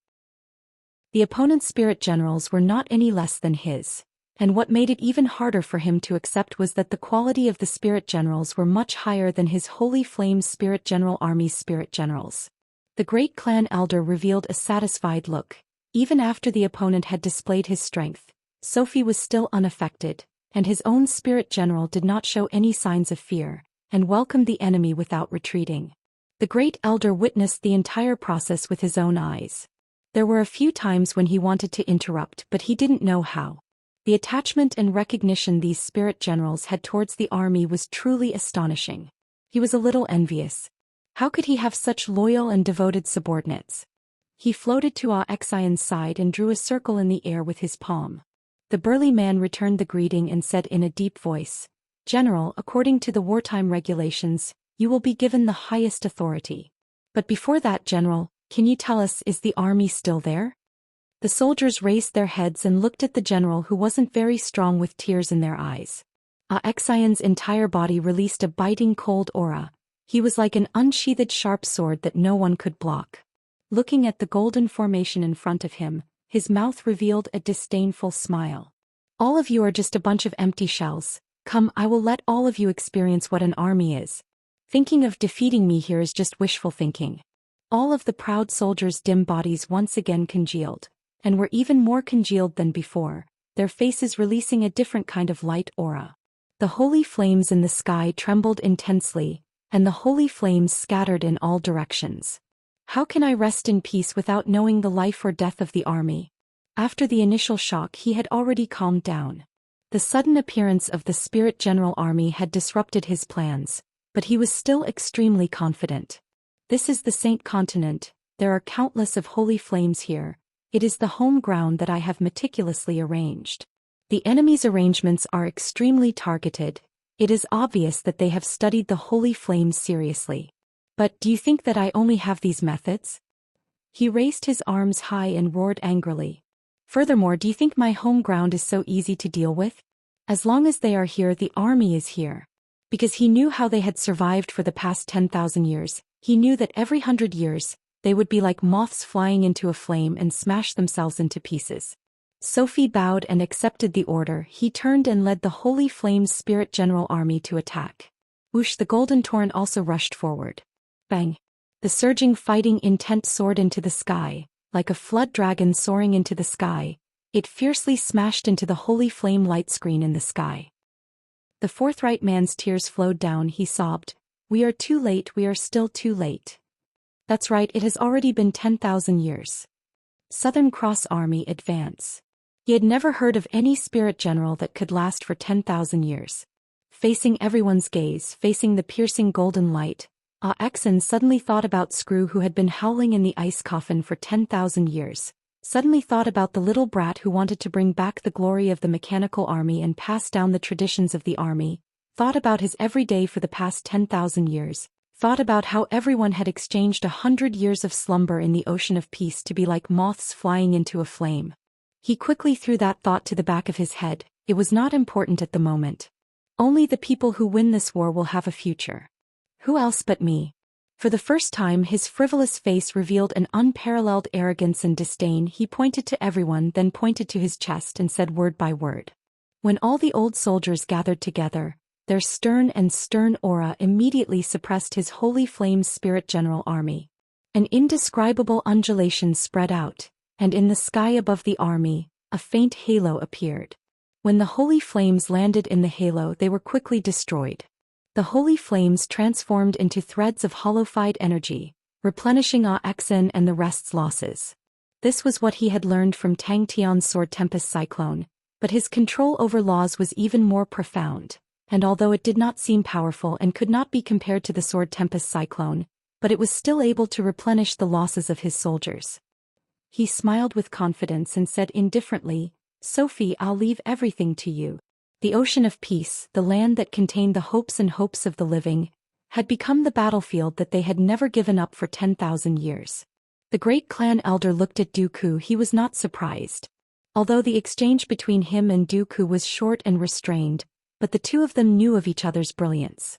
The opponent's spirit generals were not any less than his, and what made it even harder for him to accept was that the quality of the spirit generals were much higher than his Holy Flames Spirit General Army's spirit generals. The great clan elder revealed a satisfied look. Even after the opponent had displayed his strength, Sophie was still unaffected, and his own spirit general did not show any signs of fear, and welcomed the enemy without retreating. The great elder witnessed the entire process with his own eyes. There were a few times when he wanted to interrupt, but he didn't know how. The attachment and recognition these spirit generals had towards the army was truly astonishing. He was a little envious. How could he have such loyal and devoted subordinates? He floated to Xian's side and drew a circle in the air with his palm. The burly man returned the greeting and said in a deep voice, "General, according to the wartime regulations, you will be given the highest authority. But before that, General, can you tell us, is the army still there?" The soldiers raised their heads and looked at the general, who wasn't very strong, with tears in their eyes. Xian's entire body released a biting cold aura. He was like an unsheathed sharp sword that no one could block. Looking at the golden formation in front of him, his mouth revealed a disdainful smile. "All of you are just a bunch of empty shells. Come, I will let all of you experience what an army is. Thinking of defeating me here is just wishful thinking." All of the proud soldiers' dim bodies once again congealed, and were even more congealed than before, their faces releasing a different kind of light aura. The holy flames in the sky trembled intensely, and the holy flames scattered in all directions. How can I rest in peace without knowing the life or death of the army? After the initial shock, he had already calmed down. The sudden appearance of the Spirit General Army had disrupted his plans, but he was still extremely confident. "This is the Saint Continent, there are countless of holy flames here. It is the home ground that I have meticulously arranged. The enemy's arrangements are extremely targeted. It is obvious that they have studied the holy flames seriously. But do you think that I only have these methods?" He raised his arms high and roared angrily. "Furthermore, do you think my home ground is so easy to deal with? As long as they are here, the army is here." Because he knew how they had survived for the past 10,000 years, he knew that every 100 years, they would be like moths flying into a flame and smash themselves into pieces. Sophie bowed and accepted the order. He turned and led the Holy Flames Spirit General Army to attack. Whoosh! The golden torrent also rushed forward. Bang! The surging fighting intent soared into the sky, like a flood dragon soaring into the sky. It fiercely smashed into the holy flame light screen in the sky. The forthright man's tears flowed down. He sobbed, "We are too late, we are still too late." That's right, it has already been 10,000 years. Southern Cross Army advance. He had never heard of any spirit general that could last for 10,000 years. Facing everyone's gaze, facing the piercing golden light, Xian suddenly thought about Screw, who had been howling in the ice coffin for 10,000 years. Suddenly thought about the little brat who wanted to bring back the glory of the mechanical army and pass down the traditions of the army. Thought about his everyday for the past 10,000 years. Thought about how everyone had exchanged 100 years of slumber in the ocean of peace to be like moths flying into a flame. He quickly threw that thought to the back of his head. It was not important at the moment. Only the people who win this war will have a future. Who else but me? For the first time, his frivolous face revealed an unparalleled arrogance and disdain. He pointed to everyone, then pointed to his chest and said word by word. When all the old soldiers gathered together, their stern aura immediately suppressed his Holy Flames Spirit General Army. An indescribable undulation spread out, and in the sky above the army, a faint halo appeared. When the Holy Flames landed in the halo, they were quickly destroyed. The holy flames transformed into threads of hollowified energy, replenishing Xian and the rest's losses. This was what he had learned from Tang Tian's Sword Tempest Cyclone, but his control over laws was even more profound, and although it did not seem powerful and could not be compared to the Sword Tempest Cyclone, but it was still able to replenish the losses of his soldiers. He smiled with confidence and said indifferently, "Sophie, I'll leave everything to you." The ocean of peace, the land that contained the hopes and hopes of the living, had become the battlefield that they had never given up for 10,000 years. The great clan elder looked at Dooku. He was not surprised. Although the exchange between him and Dooku was short and restrained, but the two of them knew of each other's brilliance.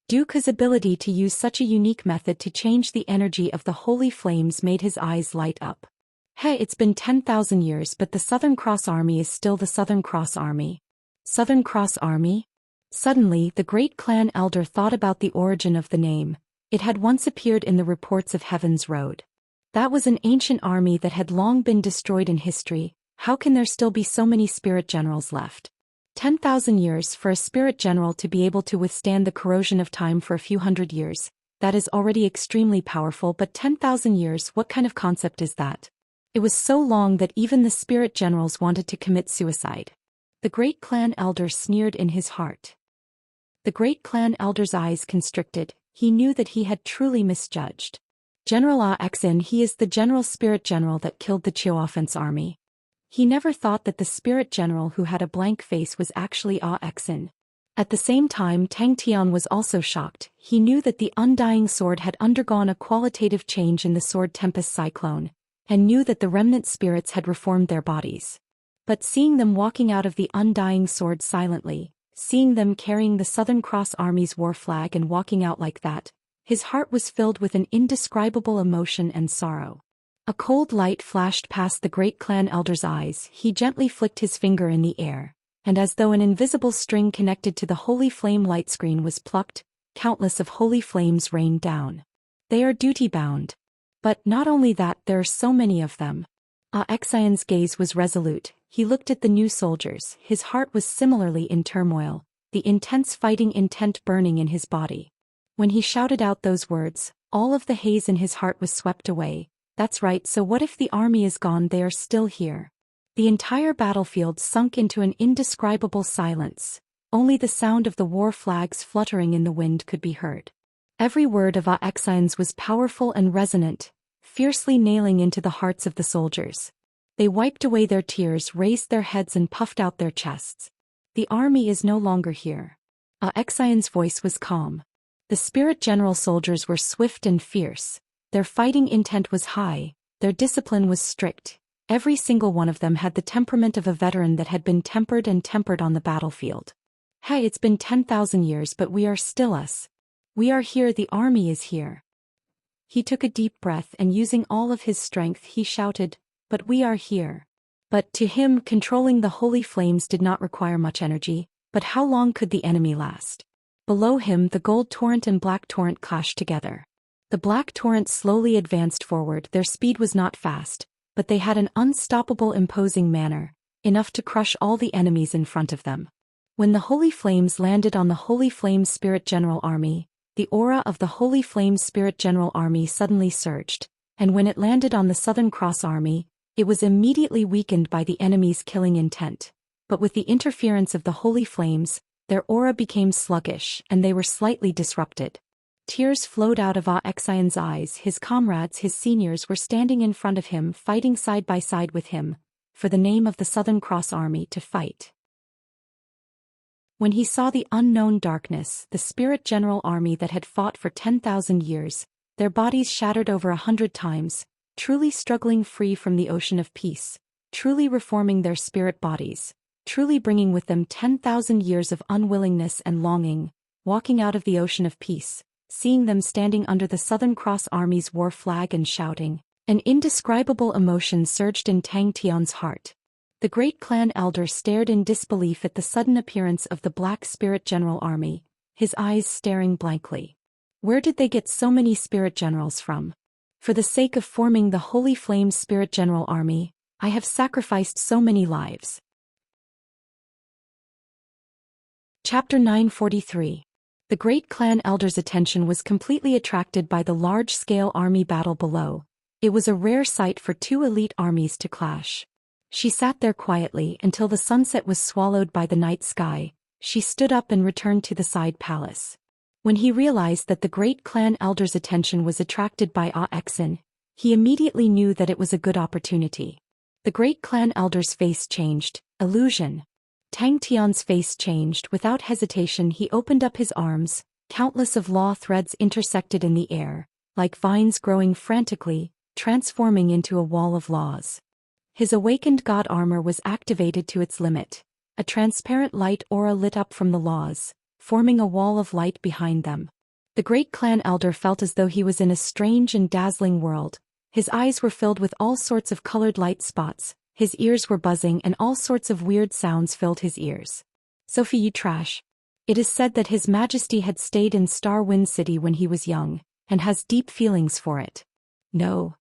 Dooku's ability to use such a unique method to change the energy of the holy flames made his eyes light up. Hey, it's been 10,000 years, but the Southern Cross Army is still the Southern Cross Army. Southern Cross Army? Suddenly, the great clan elder thought about the origin of the name. It had once appeared in the reports of Heaven's Road. That was an ancient army that had long been destroyed in history. How can there still be so many spirit generals left? 10,000 years for a spirit general to be able to withstand the corrosion of time for a few hundred years. That is already extremely powerful, but 10,000 years, what kind of concept is that? It was so long that even the spirit generals wanted to commit suicide. The great clan elder sneered in his heart. The great clan elder's eyes constricted. He knew that he had truly misjudged. General Ah Xin, he is the general spirit general that killed the Qiu offense army. He never thought that the spirit general who had a blank face was actually Ah Xin. At the same time, Tang Tian was also shocked. He knew that the undying sword had undergone a qualitative change in the sword Tempest Cyclone, and knew that the remnant spirits had reformed their bodies. But seeing them walking out of the undying sword silently, seeing them carrying the Southern Cross Army's war flag and walking out like that, his heart was filled with an indescribable emotion and sorrow. A cold light flashed past the great clan elder's eyes. He gently flicked his finger in the air, and as though an invisible string connected to the holy flame light screen was plucked, countless of holy flames rained down. They are duty-bound. But not only that, there are so many of them. Ah Xian's gaze was resolute. He looked at the new soldiers. His heart was similarly in turmoil, the intense fighting intent burning in his body. When he shouted out those words, all of the haze in his heart was swept away. That's right, so what if the army is gone? They are still here. The entire battlefield sunk into an indescribable silence. Only the sound of the war flags fluttering in the wind could be heard. Every word of Ah Xian's was powerful and resonant, fiercely nailing into the hearts of the soldiers. They wiped away their tears, raised their heads and puffed out their chests. The army is no longer here. Ah Xian's voice was calm. The spirit general soldiers were swift and fierce. Their fighting intent was high, their discipline was strict. Every single one of them had the temperament of a veteran that had been tempered and tempered on the battlefield. Hey, it's been 10,000 years, but we are still us. We are here, the army is here. He took a deep breath and using all of his strength he shouted, but we are here. But to him, controlling the holy flames did not require much energy, but how long could the enemy last? Below him, the gold torrent and black torrent clashed together. The black torrent slowly advanced forward. Their speed was not fast, but they had an unstoppable imposing manner, enough to crush all the enemies in front of them. When the holy flames landed on the Holy Flame Spirit General Army, the aura of the Holy Flame Spirit General Army suddenly surged, and when it landed on the Southern Cross Army, it was immediately weakened by the enemy's killing intent. But with the interference of the Holy Flames, their aura became sluggish and they were slightly disrupted. Tears flowed out of Ah Xian's eyes. His comrades, his seniors, were standing in front of him, fighting side by side with him, for the name of the Southern Cross Army to fight. When he saw the unknown darkness, the Spirit General Army that had fought for 10,000 years, their bodies shattered over 100 times, truly struggling free from the ocean of peace, truly reforming their spirit bodies, truly bringing with them 10,000 years of unwillingness and longing, walking out of the ocean of peace, seeing them standing under the Southern Cross Army's war flag and shouting, an indescribable emotion surged in Tang Tian's heart. The great clan elder stared in disbelief at the sudden appearance of the Black Spirit General Army, his eyes staring blankly. Where did they get so many spirit generals from? For the sake of forming the Holy Flame Spirit General Army, I have sacrificed so many lives. Chapter 943. The great clan elder's attention was completely attracted by the large-scale army battle below. It was a rare sight for two elite armies to clash. She sat there quietly until the sunset was swallowed by the night sky. She stood up and returned to the side palace. When he realized that the great clan elder's attention was attracted by Ah Xin, he immediately knew that it was a good opportunity. The great clan elder's face changed. Illusion. Tang Tian's face changed. Without hesitation he opened up his arms. Countless of law threads intersected in the air, like vines growing frantically, transforming into a wall of laws. His awakened god armor was activated to its limit. A transparent light aura lit up from the laws, forming a wall of light behind them. The great clan elder felt as though he was in a strange and dazzling world. His eyes were filled with all sorts of colored light spots, his ears were buzzing and all sorts of weird sounds filled his ears. Sophie, you trash. It is said that His Majesty had stayed in Star Wind City when he was young, and has deep feelings for it. No.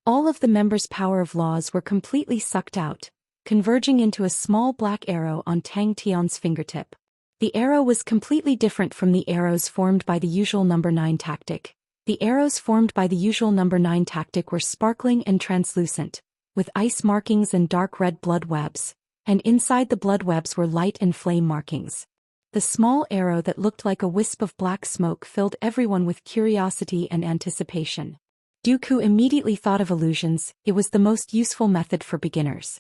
All of the members' power of laws were completely sucked out, converging into a small black arrow on Tang Tian's fingertip. The arrow was completely different from the arrows formed by the usual number 9 tactic. The arrows formed by the usual number 9 tactic were sparkling and translucent, with ice markings and dark red blood webs, and inside the blood webs were light and flame markings. The small arrow that looked like a wisp of black smoke filled everyone with curiosity and anticipation. Dooku immediately thought of illusions. It was the most useful method for beginners.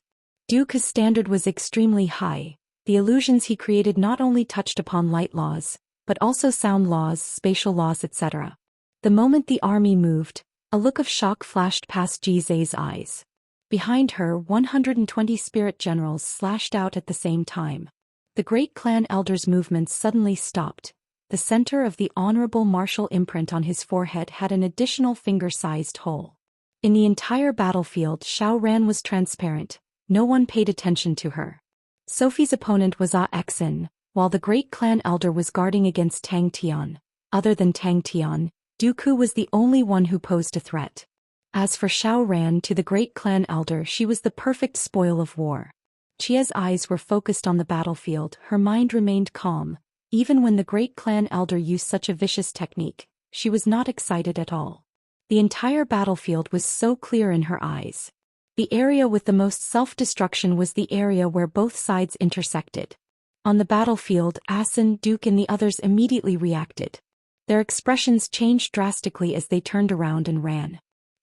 Dooku's standard was extremely high. The illusions he created not only touched upon light laws, but also sound laws, spatial laws, etc. The moment the army moved, a look of shock flashed past Zhou's eyes. Behind her, 120 spirit generals slashed out at the same time. The great clan elder's movements suddenly stopped. The center of the honorable martial imprint on his forehead had an additional finger-sized hole. In the entire battlefield, Xiao Ran was transparent. No one paid attention to her. Sophie's opponent was Exin, while the great clan elder was guarding against Tang Tian. Other than Tang Tian, Dooku was the only one who posed a threat. As for Xiao Ran, to the great clan elder, she was the perfect spoil of war. Chia's eyes were focused on the battlefield. Her mind remained calm. Even when the great clan elder used such a vicious technique, she was not excited at all. The entire battlefield was so clear in her eyes. The area with the most self-destruction was the area where both sides intersected. On the battlefield, Asin, Duke and the others immediately reacted. Their expressions changed drastically as they turned around and ran.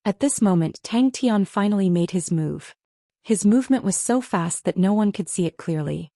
At this moment, Tang Tian finally made his move. His movement was so fast that no one could see it clearly.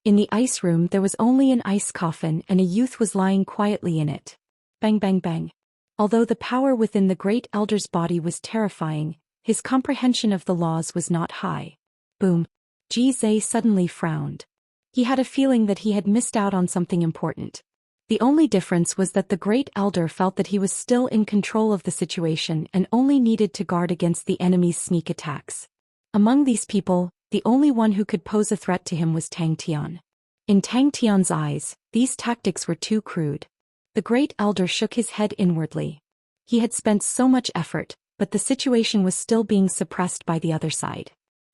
In the ice room there was only an ice coffin and a youth was lying quietly in it. Bang bang bang. Although the power within the great elder's body was terrifying, his comprehension of the laws was not high. Boom. Zhou suddenly frowned. He had a feeling that he had missed out on something important. The only difference was that the great elder felt that he was still in control of the situation and only needed to guard against the enemy's sneak attacks. Among these people, the only one who could pose a threat to him was Tang Tian. In Tang Tian's eyes, these tactics were too crude. The great elder shook his head inwardly. He had spent so much effort, but the situation was still being suppressed by the other side.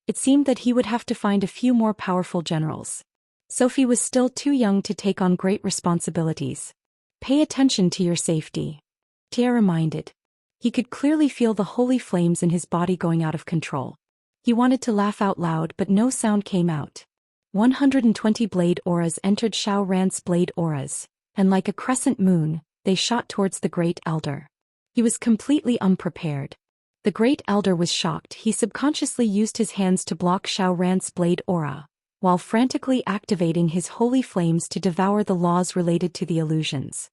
It seemed that he would have to find a few more powerful generals. Sophie was still too young to take on great responsibilities. Pay attention to your safety, Tia reminded. He could clearly feel the holy flames in his body going out of control. He wanted to laugh out loud but no sound came out. 120 blade auras entered Xiao Ran's blade auras, and like a crescent moon, they shot towards the great elder. He was completely unprepared. The great elder was shocked. He subconsciously used his hands to block Xiao Ran's blade aura, while frantically activating his holy flames to devour the laws related to the illusions.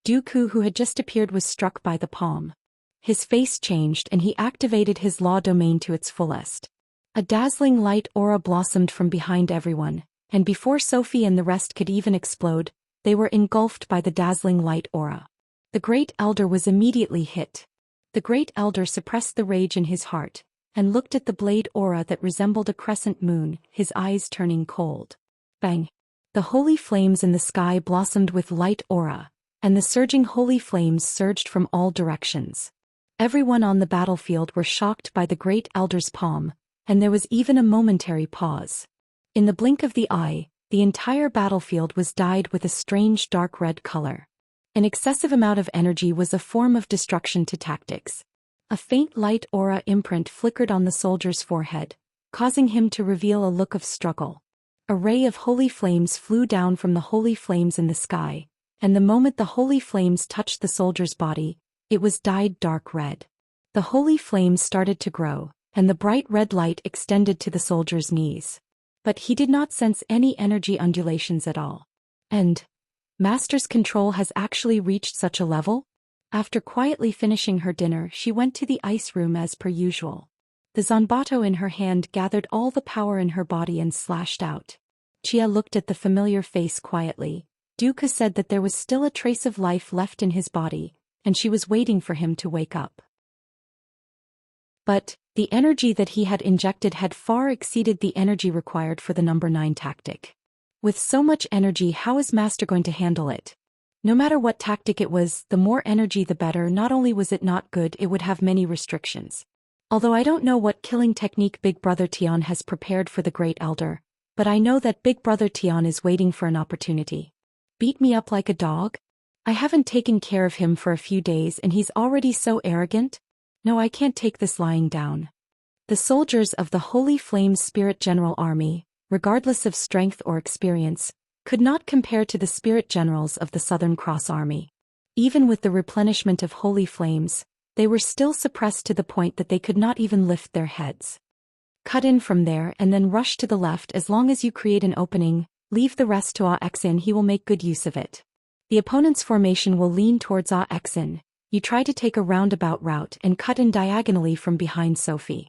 Dooku, who had just appeared, was struck by the palm. His face changed and he activated his law domain to its fullest. A dazzling light aura blossomed from behind everyone, and before Sophie and the rest could even explode, they were engulfed by the dazzling light aura. The great elder was immediately hit. The great elder suppressed the rage in his heart, and looked at the blade aura that resembled a crescent moon, his eyes turning cold. Bang! The holy flames in the sky blossomed with light aura, and the surging holy flames surged from all directions. Everyone on the battlefield were shocked by the great elder's palm, and there was even a momentary pause. In the blink of the eye, the entire battlefield was dyed with a strange dark red color. An excessive amount of energy was a form of destruction to tactics. A faint light aura imprint flickered on the soldier's forehead, causing him to reveal a look of struggle. A ray of holy flames flew down from the holy flames in the sky, and the moment the holy flames touched the soldier's body, it was dyed dark red. The holy flames started to grow, and the bright red light extended to the soldier's knees. But he did not sense any energy undulations at all. And Master's control has actually reached such a level? After quietly finishing her dinner, she went to the ice room as per usual. The zanbato in her hand gathered all the power in her body and slashed out. Chia looked at the familiar face quietly. Duca said that there was still a trace of life left in his body, and she was waiting for him to wake up. But the energy that he had injected had far exceeded the energy required for the number 9 tactic. With so much energy, how is Master going to handle it? No matter what tactic it was, the more energy the better. Not only was it not good, it would have many restrictions. Although I don't know what killing technique Big Brother Tian has prepared for the Great Elder, but I know that Big Brother Tian is waiting for an opportunity. Beat me up like a dog? I haven't taken care of him for a few days and he's already so arrogant? No, I can't take this lying down. The soldiers of the Holy Flame's Spirit General Army, regardless of strength or experience, could not compare to the spirit generals of the Southern Cross Army. Even with the replenishment of holy flames, they were still suppressed to the point that they could not even lift their heads. Cut in from there and then rush to the left. As long as you create an opening, leave the rest to Xin. He will make good use of it. The opponent's formation will lean towards Xin. You try to take a roundabout route and cut in diagonally from behind Sophie.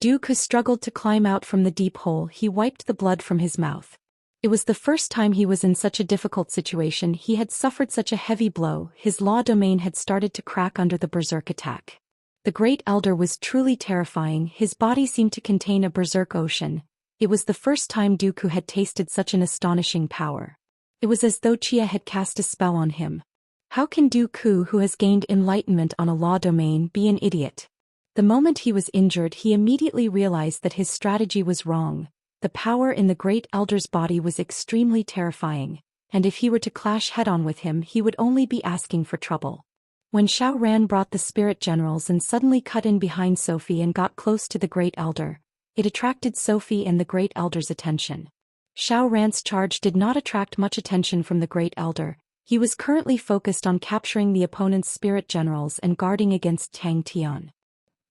Duke, who struggled to climb out from the deep hole, he wiped the blood from his mouth. It was the first time he was in such a difficult situation. He had suffered such a heavy blow. His law domain had started to crack under the berserk attack. The Great Elder was truly terrifying. His body seemed to contain a berserk ocean. It was the first time Dooku had tasted such an astonishing power. It was as though Chia had cast a spell on him. How can Dooku, who has gained enlightenment on a law domain, be an idiot? The moment he was injured, he immediately realized that his strategy was wrong. The power in the Great Elder's body was extremely terrifying, and if he were to clash head-on with him, he would only be asking for trouble. When Xiao Ran brought the spirit generals and suddenly cut in behind Sophie and got close to the Great Elder, it attracted Sophie and the Great Elder's attention. Xiao Ran's charge did not attract much attention from the Great Elder. He was currently focused on capturing the opponent's spirit generals and guarding against Tang Tian.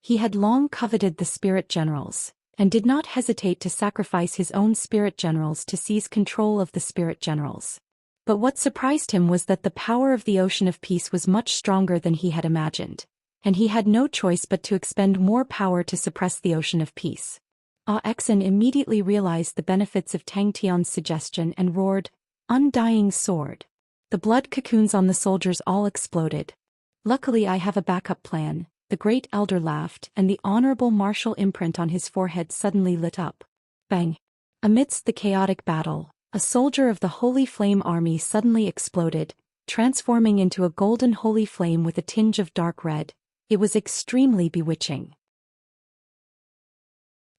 He had long coveted the spirit generals, and did not hesitate to sacrifice his own spirit generals to seize control of the spirit generals. But what surprised him was that the power of the Ocean of Peace was much stronger than he had imagined, and he had no choice but to expend more power to suppress the Ocean of Peace. Xin immediately realized the benefits of Tang Tian's suggestion and roared, "Undying sword!" The blood cocoons on the soldiers all exploded. "Luckily I have a backup plan," the Great Elder laughed, and the honorable martial imprint on his forehead suddenly lit up. Bang! Amidst the chaotic battle, a soldier of the Holy Flame Army suddenly exploded, transforming into a golden holy flame with a tinge of dark red. It was extremely bewitching.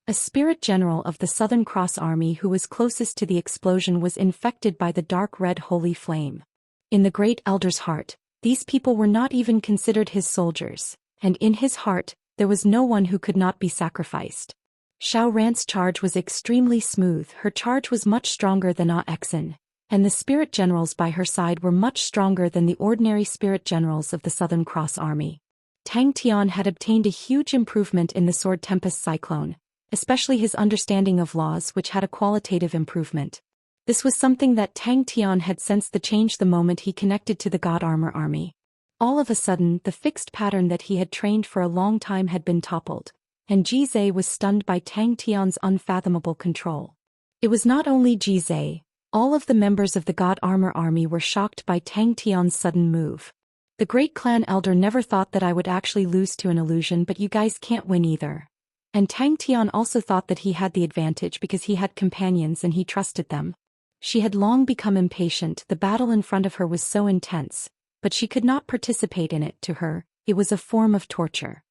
A spirit general of the Southern Cross Army who was closest to the explosion was infected by the dark red holy flame. In the Great Elder's heart, these people were not even considered his soldiers, and in his heart, there was no one who could not be sacrificed. Xiao Ran's charge was extremely smooth. Her charge was much stronger than Xin, and the spirit generals by her side were much stronger than the ordinary spirit generals of the Southern Cross Army. Tang Tian had obtained a huge improvement in the Sword Tempest Cyclone, especially his understanding of laws, which had a qualitative improvement. This was something that Tang Tian had sensed the change the moment he connected to the God Armor Army. All of a sudden, the fixed pattern that he had trained for a long time had been toppled, and Jizai was stunned by Tang Tian's unfathomable control. It was not only Jizai, all of the members of the God Armor Army were shocked by Tang Tian's sudden move. The Great Clan Elder never thought that I would actually lose to an illusion, but you guys can't win either. And Tang Tian also thought that he had the advantage because he had companions and he trusted them. She had long become impatient. The battle in front of her was so intense, but she could not participate in it. To her, it was a form of torture.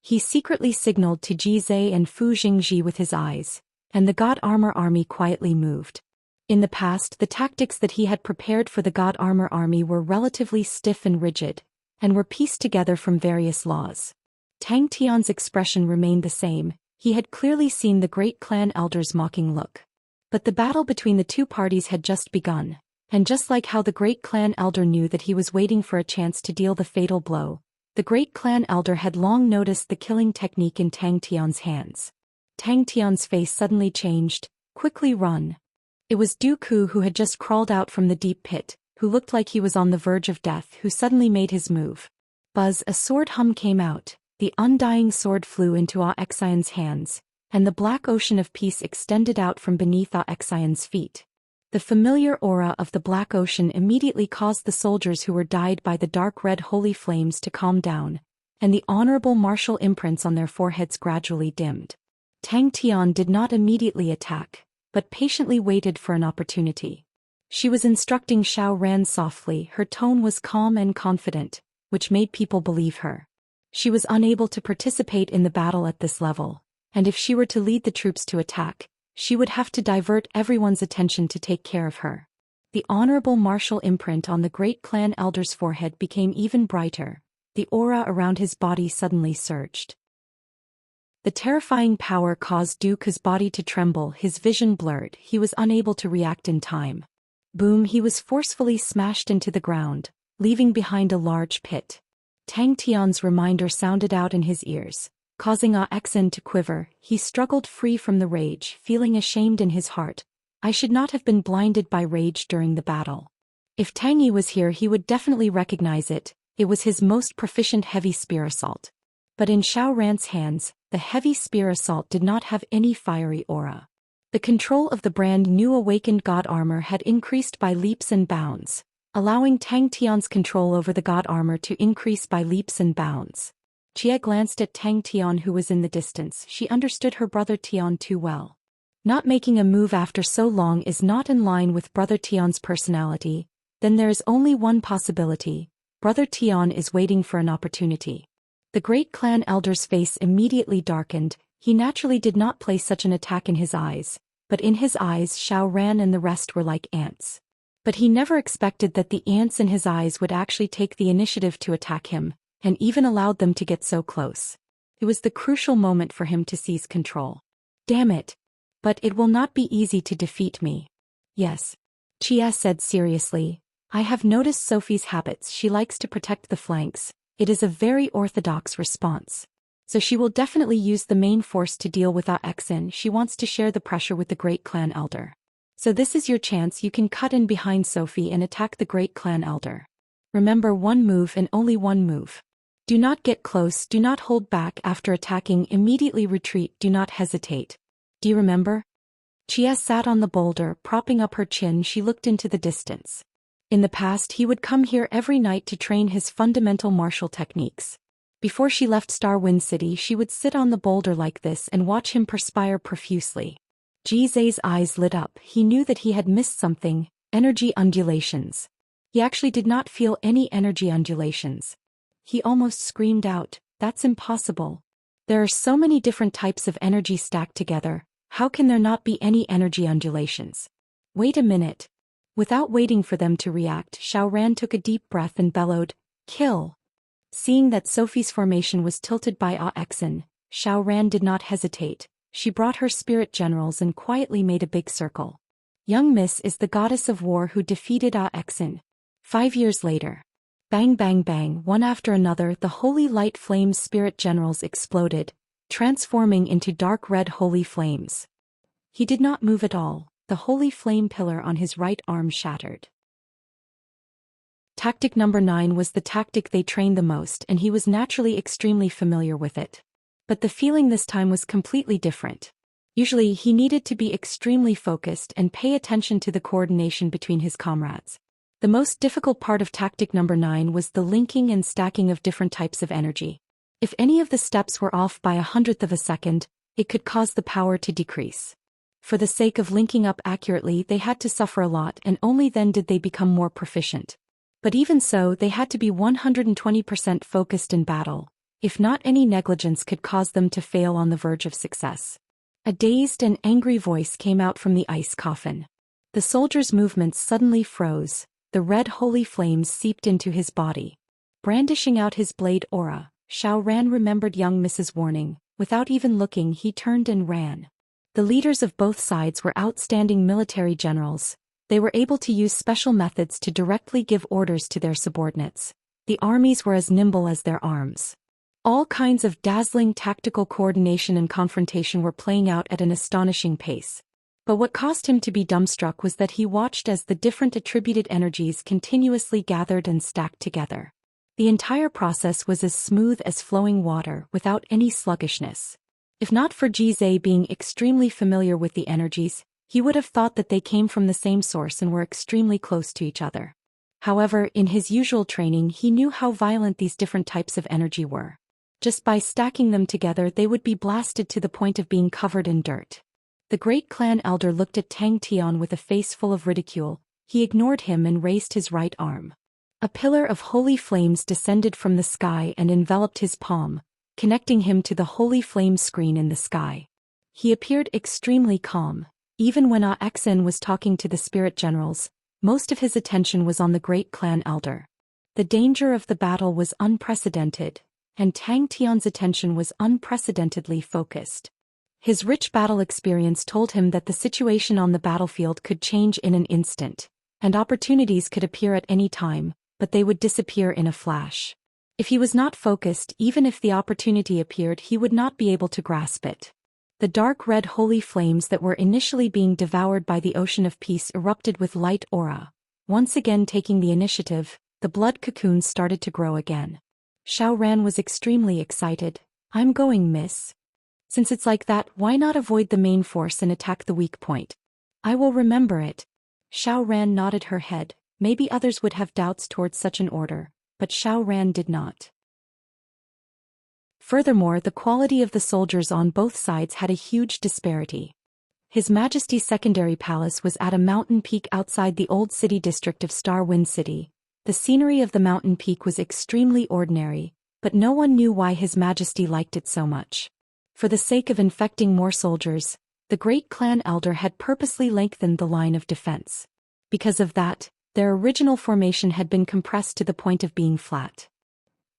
He secretly signaled to Jizai and Fu Jingji with his eyes, and the God Armor Army quietly moved. In the past, the tactics that he had prepared for the God Armor Army were relatively stiff and rigid, and were pieced together from various laws. Tang Tian's expression remained the same. He had clearly seen the Great Clan Elder's mocking look. But the battle between the two parties had just begun, and just like how the Great Clan Elder knew that he was waiting for a chance to deal the fatal blow, the Great Clan Elder had long noticed the killing technique in Tang Tian's hands. Tang Tian's face suddenly changed. "Quickly run." It was Dooku, who had just crawled out from the deep pit, who looked like he was on the verge of death, who suddenly made his move. Buzz! A sword hum came out. The undying sword flew into Xian's hands, and the black ocean of peace extended out from beneath Xian's feet. The familiar aura of the black ocean immediately caused the soldiers who were dyed by the dark red holy flames to calm down, and the honorable martial imprints on their foreheads gradually dimmed. Tang Tian did not immediately attack, but patiently waited for an opportunity. She was instructing Xiao Ran softly. Her tone was calm and confident, which made people believe her. She was unable to participate in the battle at this level, and if she were to lead the troops to attack, she would have to divert everyone's attention to take care of her. The honorable martial imprint on the Great Clan Elder's forehead became even brighter. The aura around his body suddenly surged. The terrifying power caused Duke's body to tremble, his vision blurred, he was unable to react in time. Boom, he was forcefully smashed into the ground, leaving behind a large pit. Tang Tian's reminder sounded out in his ears, causing Xen to quiver. He struggled free from the rage, feeling ashamed in his heart. I should not have been blinded by rage during the battle. If Tang Yi was here, he would definitely recognize it. It was his most proficient heavy spear assault. But in Xiao Ran's hands, the heavy spear assault did not have any fiery aura. The control of the brand new awakened god armor had increased by leaps and bounds, allowing Tang Tian's control over the god armor to increase by leaps and bounds. Jie glanced at Tang Tian, who was in the distance. She understood her brother Tian too well. Not making a move after so long is not in line with brother Tian's personality. Then there is only one possibility. Brother Tian is waiting for an opportunity. The great clan elder's face immediately darkened. He naturally did not place such an attack in his eyes, but in his eyes Xiao Ran and the rest were like ants. But he never expected that the ants in his eyes would actually take the initiative to attack him, and even allowed them to get so close. It was the crucial moment for him to seize control. Damn it! But it will not be easy to defeat me. Yes. Chia said seriously. I have noticed Sophie's habits. She likes to protect the flanks. It is a very orthodox response. So she will definitely use the main force to deal with Xen. She wants to share the pressure with the great clan elder. So this is your chance. You can cut in behind Sophie and attack the great clan elder. Remember, one move and only one move. Do not get close, do not hold back after attacking, immediately retreat, do not hesitate. Do you remember? Chia sat on the boulder, propping up her chin. She looked into the distance. In the past, he would come here every night to train his fundamental martial techniques. Before she left Starwind City, she would sit on the boulder like this and watch him perspire profusely. Ji Zhe's eyes lit up. He knew that he had missed something. Energy undulations. He actually did not feel any energy undulations. He almost screamed out, "That's impossible. There are so many different types of energy stacked together. How can there not be any energy undulations?" Wait a minute. Without waiting for them to react, Xiao Ran took a deep breath and bellowed, "Kill!" Seeing that Sophie's formation was tilted by Xen, Xiao Ran did not hesitate. She brought her spirit generals and quietly made a big circle. Young Miss is the goddess of war who defeated Xen. 5 years later. Bang bang bang, one after another, the holy light flame spirit generals exploded, transforming into dark red holy flames. He did not move at all. The holy flame pillar on his right arm shattered. Tactic number 9 was the tactic they trained the most, and he was naturally extremely familiar with it. But the feeling this time was completely different. Usually he needed to be extremely focused and pay attention to the coordination between his comrades. The most difficult part of tactic number 9 was the linking and stacking of different types of energy. If any of the steps were off by 1/100th of a second, it could cause the power to decrease. For the sake of linking up accurately, they had to suffer a lot, and only then did they become more proficient. But even so, they had to be 120% focused in battle. If not, any negligence could cause them to fail on the verge of success. A dazed and angry voice came out from the ice coffin. The soldier's movements suddenly froze. The red holy flames seeped into his body. Brandishing out his blade aura, Xiao Ran remembered young Mrs. Warning. Without even looking, he turned and ran. The leaders of both sides were outstanding military generals. They were able to use special methods to directly give orders to their subordinates. The armies were as nimble as their arms. All kinds of dazzling tactical coordination and confrontation were playing out at an astonishing pace. But what caused him to be dumbstruck was that he watched as the different attributed energies continuously gathered and stacked together. The entire process was as smooth as flowing water, without any sluggishness. If not for Ji Zhe being extremely familiar with the energies, he would have thought that they came from the same source and were extremely close to each other. However, in his usual training, he knew how violent these different types of energy were. Just by stacking them together, they would be blasted to the point of being covered in dirt. The great clan elder looked at Tang Tian with a face full of ridicule. He ignored him and raised his right arm. A pillar of holy flames descended from the sky and enveloped his palm, connecting him to the holy flame screen in the sky. He appeared extremely calm. Even when Xen was talking to the spirit generals, most of his attention was on the great clan elder. The danger of the battle was unprecedented, and Tang Tian's attention was unprecedentedly focused. His rich battle experience told him that the situation on the battlefield could change in an instant, and opportunities could appear at any time, but they would disappear in a flash. If he was not focused, even if the opportunity appeared, he would not be able to grasp it. The dark red holy flames that were initially being devoured by the ocean of peace erupted with light aura. Once again taking the initiative, the blood cocoons started to grow again. Xiao Ran was extremely excited. "I'm going, miss. Since it's like that, why not avoid the main force and attack the weak point?" "I will remember it." Xiao Ran nodded her head. Maybe others would have doubts towards such an order, but Xiao Ran did not. Furthermore, the quality of the soldiers on both sides had a huge disparity. His Majesty's secondary palace was at a mountain peak outside the old city district of Star Wind City. The scenery of the mountain peak was extremely ordinary, but no one knew why His Majesty liked it so much. For the sake of infecting more soldiers, the great clan elder had purposely lengthened the line of defense. Because of that, their original formation had been compressed to the point of being flat.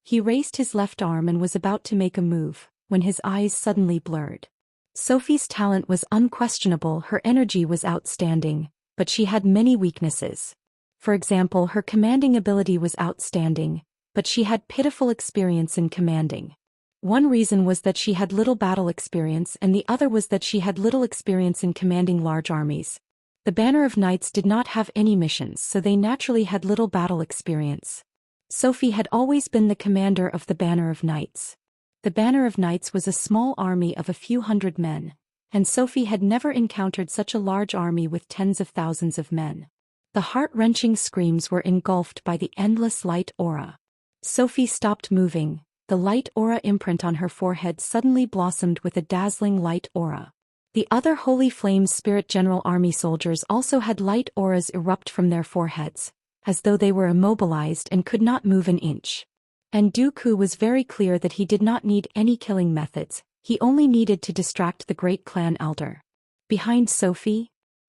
He raised his left arm and was about to make a move, when his eyes suddenly blurred. Sophie's talent was unquestionable, her energy was outstanding, but she had many weaknesses. For example, her commanding ability was outstanding, but she had pitiful experience in commanding. One reason was that she had little battle experience, and the other was that she had little experience in commanding large armies. The Banner of Knights did not have any missions, so they naturally had little battle experience. Sophie had always been the commander of the Banner of Knights. The Banner of Knights was a small army of a few hundred men, and Sophie had never encountered such a large army with tens of thousands of men. The heart-wrenching screams were engulfed by the endless light aura. Sophie stopped moving. The light aura imprint on her forehead suddenly blossomed with a dazzling light aura. The other Holy Flames Spirit General Army soldiers also had light auras erupt from their foreheads, as though they were immobilized and could not move an inch. And Dooku was very clear that he did not need any killing methods, he only needed to distract the great clan elder. Behind Sophie?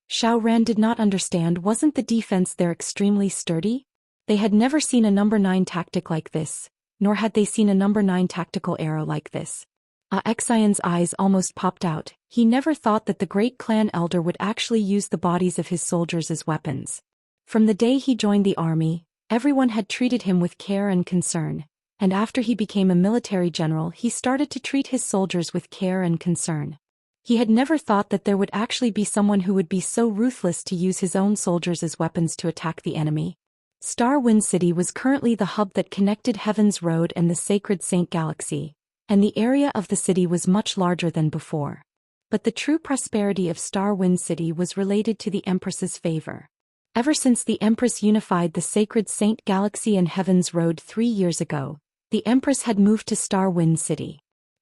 Xiao Ran did not understand, wasn't the defense there extremely sturdy? They had never seen a number 9 tactic like this, nor had they seen a number 9 tactical arrow like this. Xian's eyes almost popped out. He never thought that the great clan elder would actually use the bodies of his soldiers as weapons. From the day he joined the army, everyone had treated him with care and concern, and after he became a military general he started to treat his soldiers with care and concern. He had never thought that there would actually be someone who would be so ruthless to use his own soldiers as weapons to attack the enemy. Star Wind City was currently the hub that connected Heaven's Road and the Sacred Saint Galaxy, and the area of the city was much larger than before. But the true prosperity of Star Wind City was related to the Empress's favor. Ever since the Empress unified the Sacred Saint Galaxy and Heaven's Road 3 years ago, the Empress had moved to Star Wind City.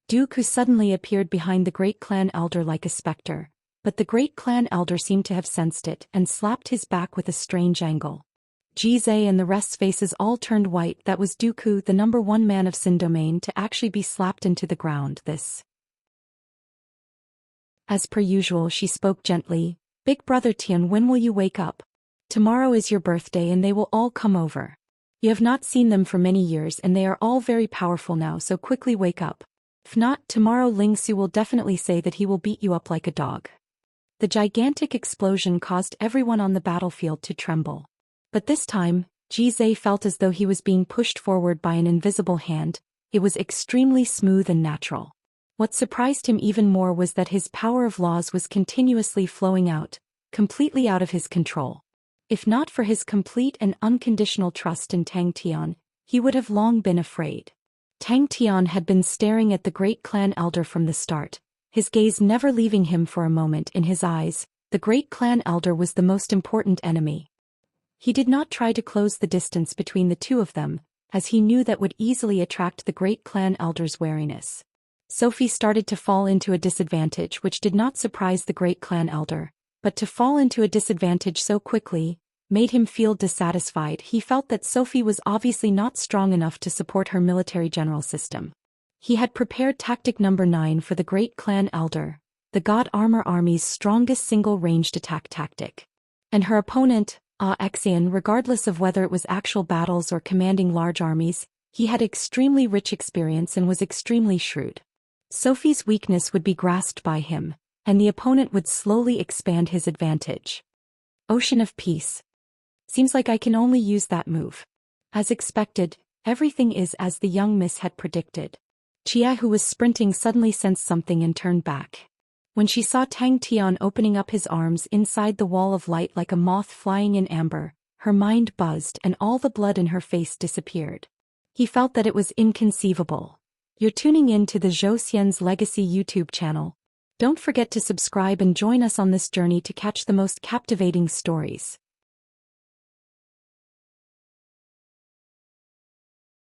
Dooku suddenly appeared behind the great clan elder like a specter, but the great clan elder seemed to have sensed it and slapped his back with a strange angle. Jizai and the rest's faces all turned white. That was Dooku, the number 1 man of Sin Domain, to actually be slapped into the ground. This. As per usual, she spoke gently. "Big brother Tian, when will you wake up? Tomorrow is your birthday and they will all come over. You have not seen them for many years and they are all very powerful now, so quickly wake up. If not, tomorrow Ling Su will definitely say that he will beat you up like a dog." The gigantic explosion caused everyone on the battlefield to tremble. But this time, Jizai felt as though he was being pushed forward by an invisible hand. It was extremely smooth and natural. What surprised him even more was that his power of laws was continuously flowing out, completely out of his control. If not for his complete and unconditional trust in Tang Tian, he would have long been afraid. Tang Tian had been staring at the great clan elder from the start, his gaze never leaving him for a moment. In his eyes, the great clan elder was the most important enemy. He did not try to close the distance between the two of them, as he knew that would easily attract the great clan elder's wariness. Sophie started to fall into a disadvantage, which did not surprise the great clan elder, but to fall into a disadvantage so quickly made him feel dissatisfied. He felt that Sophie was obviously not strong enough to support her military general system. He had prepared tactic number 9 for the great clan elder, the God Armor Army's strongest single-ranged attack tactic. And her opponent, Xian, regardless of whether it was actual battles or commanding large armies, He had extremely rich experience and was extremely shrewd. Sophie's weakness would be grasped by him, and the opponent would slowly expand his advantage. Ocean of Peace. Seems like I can only use that move. As expected, everything is as the young miss had predicted. Chia, who was sprinting, suddenly sensed something and turned back. When she saw Tang Tian opening up his arms inside the wall of light like a moth flying in amber, her mind buzzed and all the blood in her face disappeared. He felt that it was inconceivable. You're tuning in to the Zhou Xian's Legacy YouTube channel. Don't forget to subscribe and join us on this journey to catch the most captivating stories.